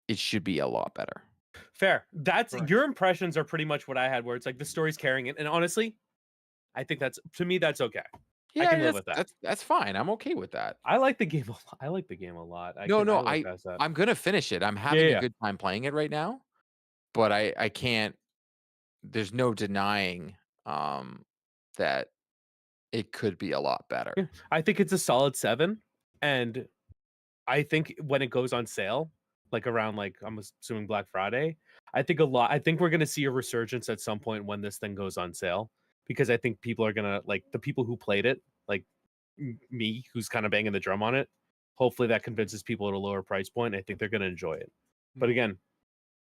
it should be a lot better. Fair. That's Correct. your impressions are pretty much what I had, where it's like the story's carrying it, and honestly, I think that's that's okay. I can live with that. That's fine. I'm okay with that. I like the game. I like the game a lot. I No, live past that. I'm gonna finish it. I'm having Yeah. a good time playing it right now, but I can't. There's no denying that it could be a lot better. Yeah. I think it's a solid 7, and I think when it goes on sale, like around like I'm assuming Black Friday, I think we're gonna see a resurgence at some point when this thing goes on sale, because I think people are gonna like the people who played it, like me, who's kind of banging the drum on it. Hopefully that convinces people at a lower price point. I think they're gonna enjoy it. But again,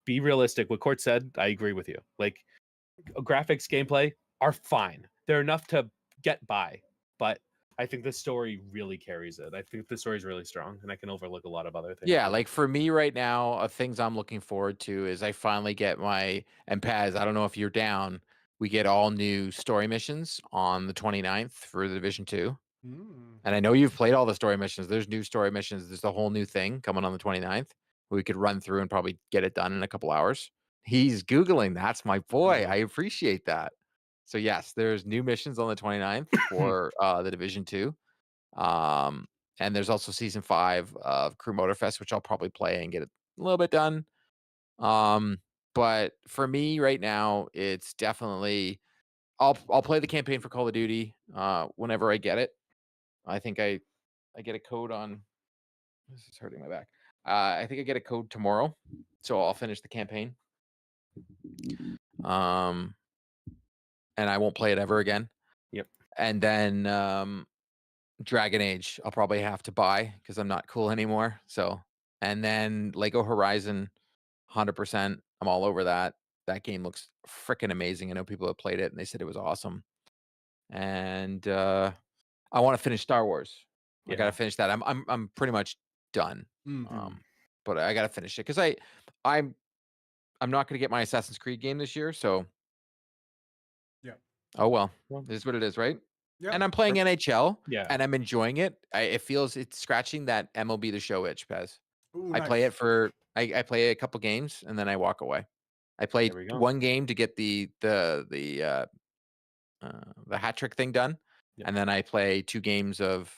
be realistic. What Court said, I agree with you. Like graphics, gameplay are fine. They're enough to get by, but I think the story really carries it. I think the story is really strong, and I can overlook a lot of other things. Yeah, like for me right now, things I'm looking forward to is I finally get and Paz, I don't know if you're down, we get all new story missions on the 29th for the Division 2. And I know you've played all the story missions. There's new story missions. There's a whole new thing coming on the 29th. We could run through and probably get it done in a couple hours. He's Googling. That's my boy. I appreciate that. So yes, there's new missions on the 29th for the Division 2. And there's also season 5 of Crew Motorfest, which I'll probably play and get a little bit done. But for me right now, it's definitely I'll play the campaign for Call of Duty whenever I get it. I think I get a code on. This is hurting my back. I think I get a code tomorrow, so I'll finish the campaign. And I won't play it ever again. Yep. And then Dragon Age, I'll probably have to buy because I'm not cool anymore. So, and then Lego Horizon, 100%. I'm all over that. That game looks freaking amazing. I know people have played it and they said it was awesome. And I want to finish Star Wars. I gotta finish that. I'm pretty much done. But I gotta finish it because I'm not gonna get my Assassin's Creed game this year. So yeah. Oh well, this is what it is, right? Yeah. And I'm playing NHL. Yeah. And I'm enjoying it. It feels it's scratching that MLB The Show itch, Pez. Ooh, I play it for I play a couple games and then I walk away. I played one game to get the hat trick thing done, and then I play 2 games of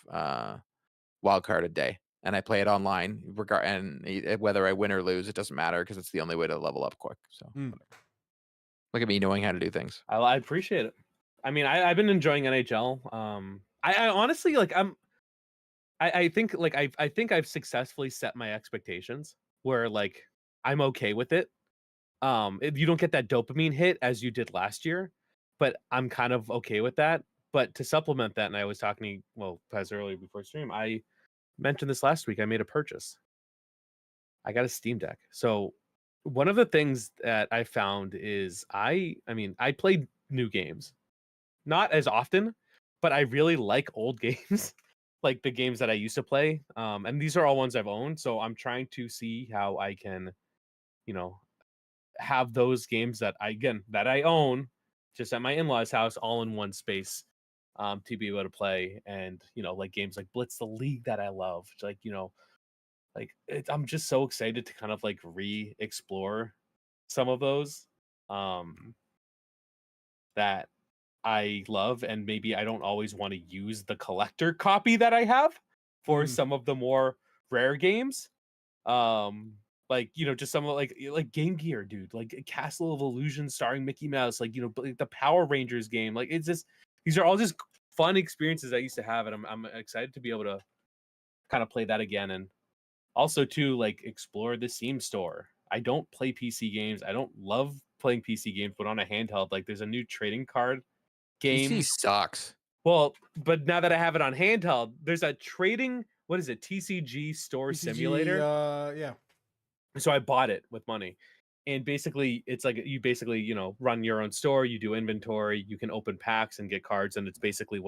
wild card a day, and I play it online. And whether I win or lose, it doesn't matter because it's the only way to level up quick. So look at me knowing how to do things. I appreciate it. I mean, I've been enjoying NHL. I honestly like I think like I think I've successfully set my expectations where like I'm okay with it. You don't get that dopamine hit as you did last year, but I'm kind of okay with that. But to supplement that, and I was talking, as earlier before stream, I mentioned this last week. I made a purchase. I got a Steam Deck. So one of the things that I found is I play new games, not as often, but I really like old games, like the games that I used to play. And these are all ones I've owned. So I'm trying to see how I can, have those games that I own just at my in-laws' house all in one space, to be able to play. And like games like Blitz the League that I love, I'm just so excited to kind of like re-explore some of those that I love, and maybe I don't always want to use the collector copy that I have for some of the more rare games. Just some of like Game Gear, dude, like Castle of Illusion starring Mickey Mouse, the Power Rangers game. Like it's just these are all just fun experiences I used to have, and I'm excited to be able to kind of play that again, and also to like explore the Steam store. I don't play PC games. I don't love playing PC games, but on a handheld, like there's a new trading card game. PC sucks. Well, but now that I have it on handheld, there's a trading, what is it, TCG store simulator. Yeah. So I bought it with money. And basically, it's like you basically, run your own store, you do inventory, you can open packs and get cards, and it's basically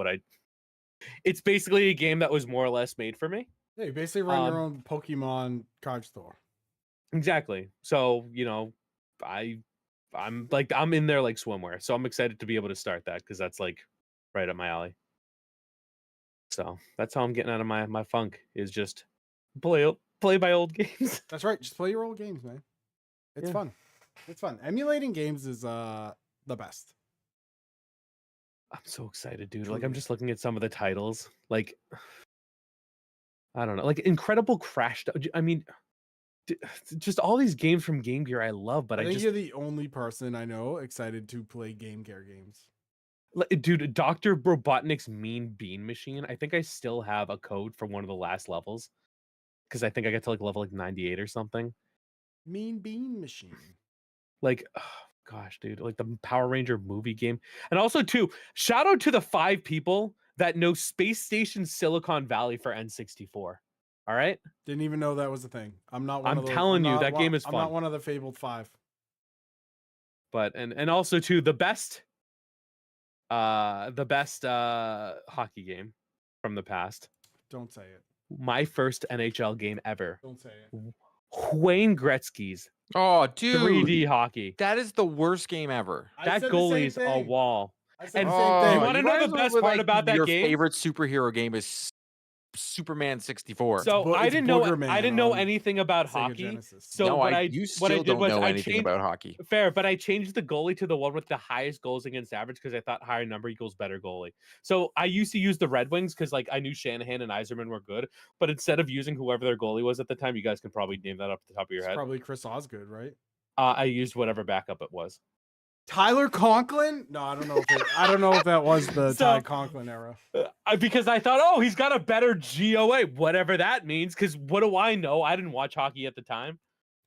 it's basically a game that was more or less made for me. Yeah, you basically run your own Pokemon card store. Exactly. So, I'm in there like swimwear. So I'm excited to be able to start that because that's like right up my alley. So that's how I'm getting out of my funk, is just play my old games. That's right. Just play your old games, man. It's fun. It's fun. Emulating games is the best. I'm so excited, dude. Truly. Like I'm just looking at some of the titles. Like I don't know, like Incredible Crash. I mean, just all these games from Game Gear I love, but I think you're the only person I know excited to play Game Gear games. Dude, Dr. Robotnik's Mean Bean Machine. I think I still have a code for one of the last levels because I think I got to like level like 98 or something. Mean Bean Machine. Like, oh, gosh, dude, like the Power Ranger movie game. And also, too, shout out to the 5 people that know Space Station Silicon Valley for N64. All right? Didn't even know that was a thing. I'm not one of those. I'm telling you, that game is fun. I'm not one of the fabled 5. But and also too, the best hockey game from the past. Don't say it. My first NHL game ever. Don't say it. Wayne Gretzky's Oh, dude. 3D hockey. That is the worst game ever. That goalie is a wall. I said And the same thing. you want to know the best part about that your game? Your favorite superhero game is Superman 64. So I didn't know anything about hockey. Genesis. So no, what you what I still did don't was know I anything changed, about hockey. Fair, but I changed the goalie to the one with the highest goals against average because I thought higher number equals better goalie. So I used to use the Red Wings because like I knew Shanahan and Yzerman were good, but instead of using whoever their goalie was at the time, you guys can probably name that off the top of your head. Probably Chris Osgood, right? I used whatever backup it was. Tyler Conklin? No, I don't know if that was the Ty Conklin era. Because I thought, oh, he's got a better GOA, whatever that means. Because what do I know? I didn't watch hockey at the time.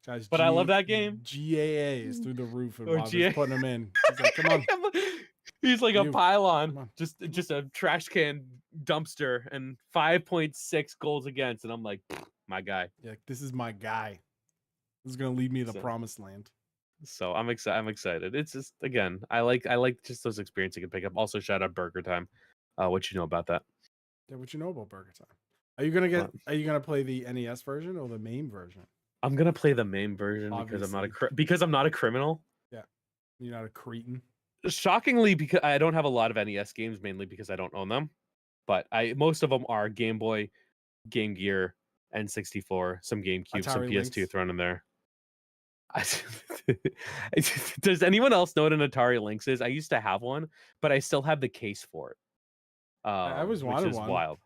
Guys, but I love that game. GAA is through the roof, and Bob GA. is putting him in. He's like, come on. He's like a pylon, just a trash can dumpster, and 5.6 goals against, and I'm like, my guy. Yeah, this is my guy. This is gonna lead me to the promised land. So I'm excited. It's just, again, I like just those experiences you can pick up. Also, shout out Burger Time. What you know about that? Yeah, what you know about Burger Time? Are you gonna play the NES version or the MAME version? I'm gonna play the MAME version. Obviously. because I'm not a criminal. Yeah, you're not a cretin. Shockingly, because I don't have a lot of NES games, mainly because I don't own them. But most of them are Game Boy, Game Gear, N64, some GameCube, some PS2 thrown in there. Does anyone else know what an Atari Lynx is? I used to have one, but I still have the case for it. I was wanted one. Wild.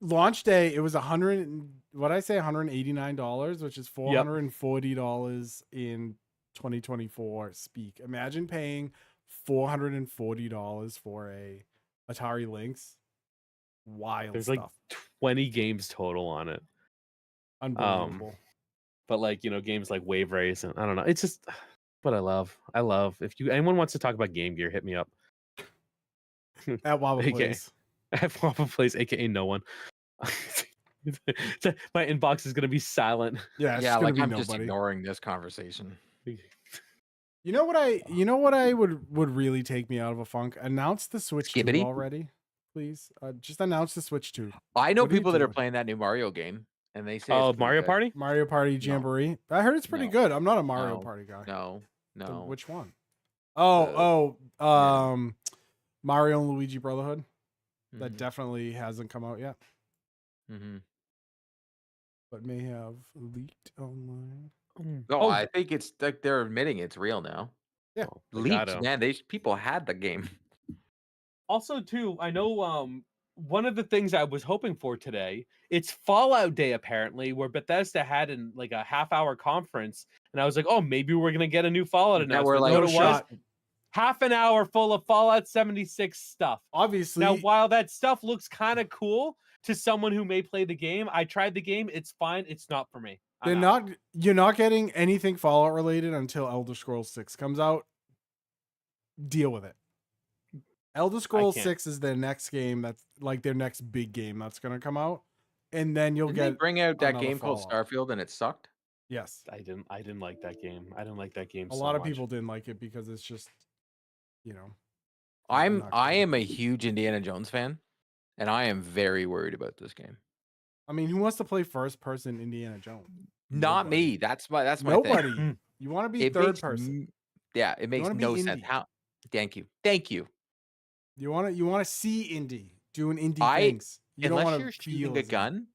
Launch day, it was $189, which is $440 in 2024 speak. Imagine paying $440 for a Atari Lynx. Wild There's stuff. like 20 games total on it. Unbelievable. But like, games like Wave Race, and I don't know. It's just what I love. If anyone wants to talk about Game Gear, hit me up. At Wobble Okay. Place. At Waffle Place, aka no one. My inbox is gonna be silent. Yeah, it's Yeah, just gonna like be I'm just nobody. ignoring this conversation. You know what I would really take me out of a funk? Announce the Switch 2 Skibbity? already, please. Just announce the Switch 2. I know What are you people that are doing? playing that new Mario game, and they say it's Oh, pretty Mario good. Party? Mario Party No. Jamboree. I heard it's pretty No. good. I'm not a Mario No. Party guy. No. Which one? Oh, yeah. Mario and Luigi Brotherhood. That Mhm. definitely hasn't come out yet, Mhm. but may have leaked online. No, I think it's like they're admitting it's real now. Yeah. Oh, they Leaked, gotta. man. People had the game. Also, too, I know one of the things I was hoping for today, it's Fallout Day apparently, where Bethesda had like a half-hour conference, and I was like, oh, maybe we're gonna get a new Fallout That announcement. were like, You know No what it was? shot. Half an hour full of Fallout 76 stuff. Obviously, Now, while that stuff looks kind of cool to someone who may play the game, I tried the game. It's fine. It's not for me. you're not getting anything Fallout related until Elder Scrolls 6 comes out. Deal with it. Elder Scrolls can't. 6 is their next game, that's like their next big game that's going to come out. And then you'll Didn't they get bring out that another game called Fallout. Starfield and it sucked? Yes. I didn't like that game. I didn't like that game A so lot of much. people didn't like it because it's just, you know. I not am a huge Indiana Jones fan, and I am very worried about this game. I mean, who wants to play first person Indiana Jones? Not Nobody. me. That's my Nobody. thing. You want to be It third makes person. Yeah, it makes wanna be no sense. indie. How? Thank you. You want to see indie doing indie I things. You don't unless want you're to shooting feel a as indie. gun,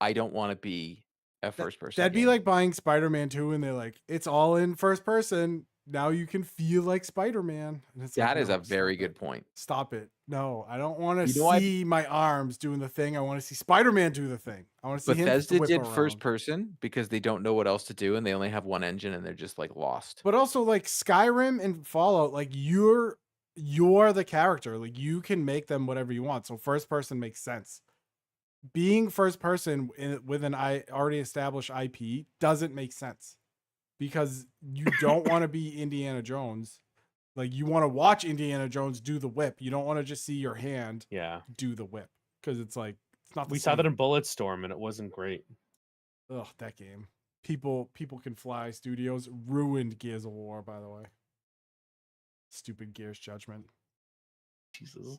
I don't want to be a first person. That'd be like buying Spider-Man 2 and they're like, it's all in first person. Now you can feel like Spider-Man. And it's That like, is no, a very stop good it. point. Stop it. No, I don't want to You know what? see my arms doing the thing. I want to see Spider-Man do the thing. I want to see him Bethesda whip did around. first person because they don't know what else to do and they only have one engine and they're just like lost. But also like Skyrim and Fallout, like you're the character. Like you can make them whatever you want. So first person makes sense. Being first person with an already established IP doesn't make sense because you don't want to be Indiana Jones. Like you want to watch Indiana Jones do the whip. You don't want to just see your hand do the whip because it's like it's not. We saw that in Bulletstorm and it wasn't great. Ugh, that game. People Can Fly Studios ruined Gears of War. By the way, stupid Gears Judgment. Jesus.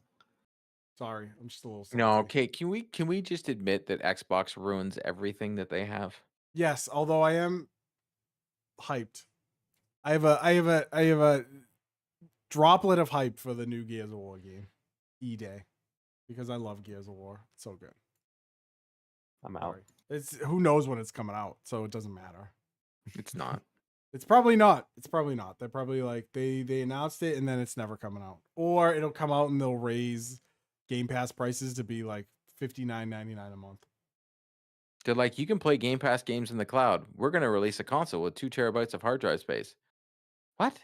Sorry, I'm just a little salty. No, okay. Can we just admit that Xbox ruins everything that they have? Yes, although I am hyped. I have a droplet of hype for the new Gears of War game, E-Day, because I love Gears of War. It's so good. I'm out. Sorry. It's who knows when it's coming out, so it doesn't matter. It's not. It's probably not. They're probably like they announced it and then it's never coming out, or it'll come out and they'll raise Game Pass prices to be like $59.99 a month. They're like, you can play Game Pass games in the cloud. We're going to release a console with 2 terabytes of hard drive space. What?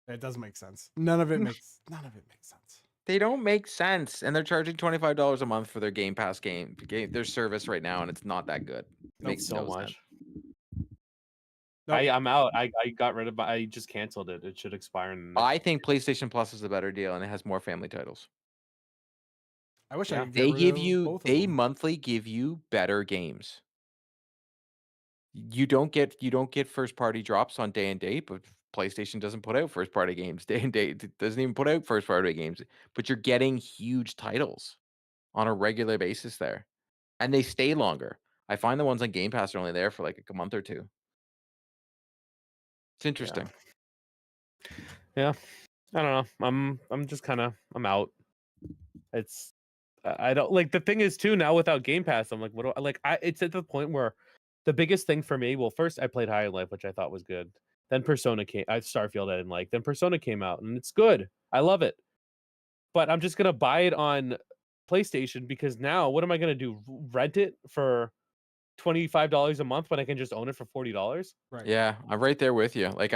It doesn't make sense. None of it makes sense. They don't make sense, and they're charging $25 a month for their Game Pass their service right now, and it's not that good. It makes so no much. sense. Nope. I'm out. I got rid of. I just canceled it. It should expire in. I think PlayStation Plus is a better deal, and it has more family titles. I wish I could They get give rid of you both of they them. monthly give you better games. You don't get first party drops on day and date, but PlayStation doesn't put out first party games day and date. It doesn't even put out first party games, but you're getting huge titles on a regular basis there, and they stay longer. I find the ones on Game Pass are only there for like a month or two. It's interesting. Yeah. I don't know. I'm just kind of I'm out. It's I don't like the thing is too now without Game Pass. I'm like, what do I like? It's at the point where the biggest thing for me. Well, first I played High Life, which I thought was good. Then Persona came. Starfield I didn't like. Then Persona came out, and it's good. I love it. But I'm just gonna buy it on PlayStation because now what am I gonna do? Rent it for $25 a month when I can just own it for $40? Right. Yeah, I'm right there with you. Like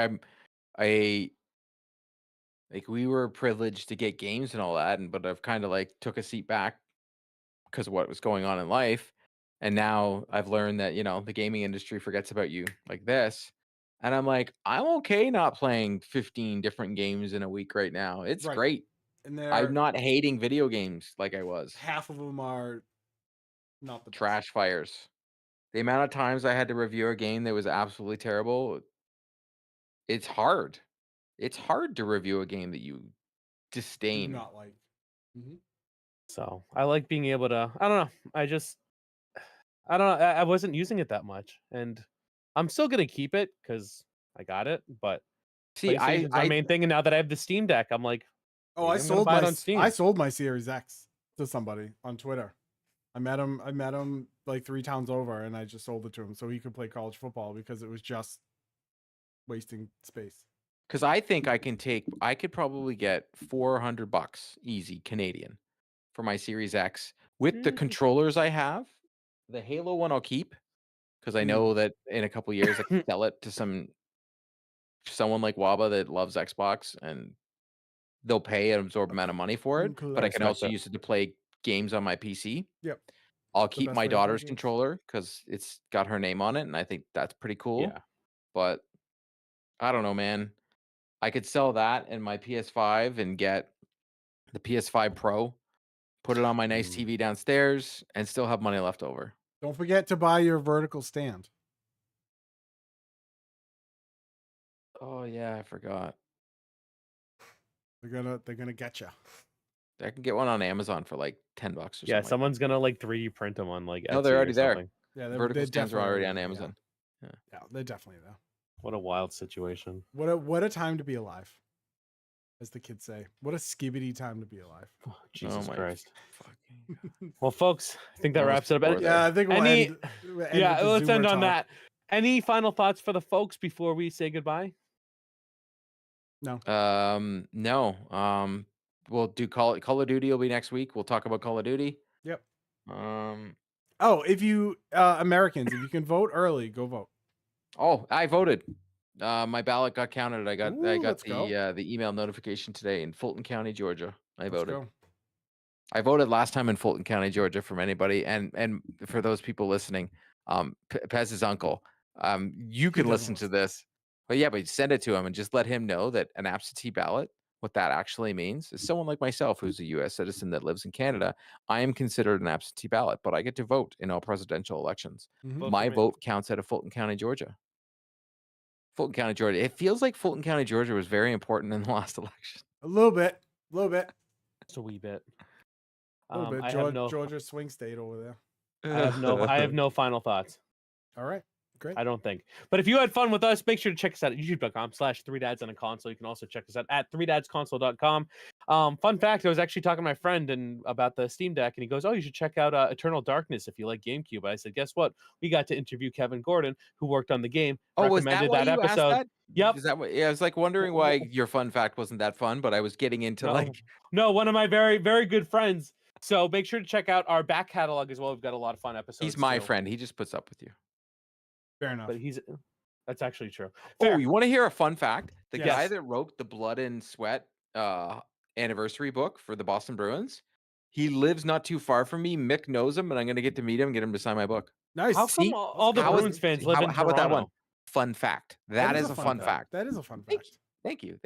we were privileged to get games and all that, but I've kind of like took a seat back because of what was going on in life. And now I've learned that, the gaming industry forgets about you like this. And I'm like, I'm okay not playing 15 different games in a week right now. It's Right. great. and they're I'm not hating video games like I was. half of them are not the best. Trash fires. The amount of times I had to review a game that was absolutely terrible, it's hard. It's hard to review a game that you Do disdain. not like. Mhm. So I like being able to. I don't know. I don't know. I wasn't using it that much, and I'm still gonna keep it because I got it. But See, PlayStation's my main thing, and now that I have the Steam Deck, I'm like, Oh, maybe I'm gonna buy it on Steam. I sold my Series X to somebody on Twitter. I met him like 3 towns over, and I just sold it to him so he could play college football because it was just wasting space. because I think I could probably get $400 easy Canadian for my Series X with the Mm. controllers I have. The Halo one I'll keep because I know that in a couple years I can sell it to someone like Waba that loves Xbox, and they'll pay an absorbed amount of money for it. But I can respect also that. use it to play games on my PC. Yep. I'll The keep best my way to play daughter's games. controller because it's got her name on it, and I think that's pretty cool. Yeah. But I don't know, man. I could sell that and my PS5 and get the PS5 Pro, put it on my nice TV downstairs, and still have money left over. Don't forget to buy your vertical stand. Oh yeah, I forgot. They're gonna get you. I can get one on Amazon for like $10 or something. Yeah, someone's gonna like 3D print them on like Etsy No, they're already or there. something. Yeah, Vertical stands are definitely already on there, Amazon. Yeah, they're definitely there. What a wild situation. What a time to be alive, as the kids say. What a skibbity time to be alive. Oh, Jesus my Christ. fucking Well, folks, I think that Almost wraps it up. before Yeah, I think we'll Any- end Yeah, with the let's end Zoomer on talk. that. Any final thoughts for the folks before we say goodbye? No. No. We'll do Call of Duty will be next week. We'll talk about Call of Duty. Yep. Um. Oh, if you Americans, if you can vote early, go vote. Oh, I voted. My ballot got counted. I got let's go. the email notification today in Fulton County, Georgia. I Let's voted. go. I voted last time in Fulton County, Georgia, from anybody, and for those people listening, Pez's uncle, you can doesn't listen to this, but yeah, but send it to him and just let him know that an absentee ballot, what that actually means, is someone like myself who's a U.S. citizen that lives in Canada. I am considered an absentee ballot, but I get to vote in all presidential elections. Mhm. Vote My for me. vote counts out of Fulton County, Georgia. Fulton County, Georgia. It feels like Fulton County, Georgia was very important in the last election. A little bit. Just a wee bit. A little bit. I have no, Georgia swing state over there. I have no final thoughts. All right. Great. I don't think. But if you had fun with us, make sure to check us out at youtube.com/3dads on a console. You can also check us out at 3dadsconsole.com. Fun fact, I was actually talking to my friend about the Steam Deck, and he goes, oh, you should check out Eternal Darkness if you like GameCube. I said, guess what? We got to interview Kevin Gordon, who worked on the game. Oh, was that recommended why that you asked episode. that? Yep. Is that what? Yeah, I was like wondering why your fun fact wasn't that fun, but I was getting into No, one of my very, very good friends. So make sure to check out our back catalog as well. We've got a lot of fun episodes. He's my too. friend. He just puts up with you. Fair enough. But that's actually true. Oh, Fair. you want to hear a fun fact? The Yes. guy that wrote the Blood and Sweat anniversary book for the Boston Bruins, he lives not too far from me. Mick knows him, and I'm going to get to meet him and get him to sign my book. Nice. How come See? all the How is- Bruins fans live in how about that one? Toronto? Fun fact. That is a fun fact. That is a fun Thank fact. Thank you.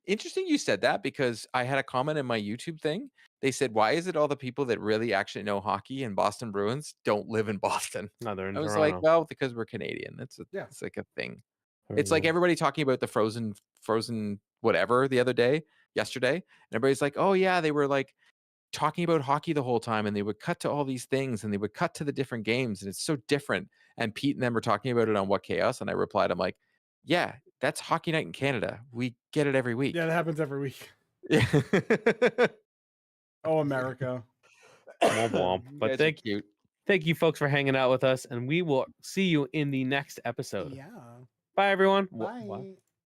Interesting you said that, because I had a comment in my YouTube thing. They said, why is it all the people that really actually know hockey and Boston Bruins don't live in Boston? No, they're in I was Toronto. like, well, because we're Canadian. It's like a thing. It's like everybody talking about the frozen whatever yesterday. And everybody's like, oh yeah, they were like talking about hockey the whole time, and they would cut to all these things, and they would cut to the different games, and it's so different. And Pete and them were talking about it on What Chaos, and I replied, I'm like, yeah, that's Hockey Night in Canada. We get it every week. Yeah, that happens every week. Yeah. Oh, America. Womp womp. But thank you folks for hanging out with us, and we will see you in the next episode. Yeah. Bye everyone. Bye.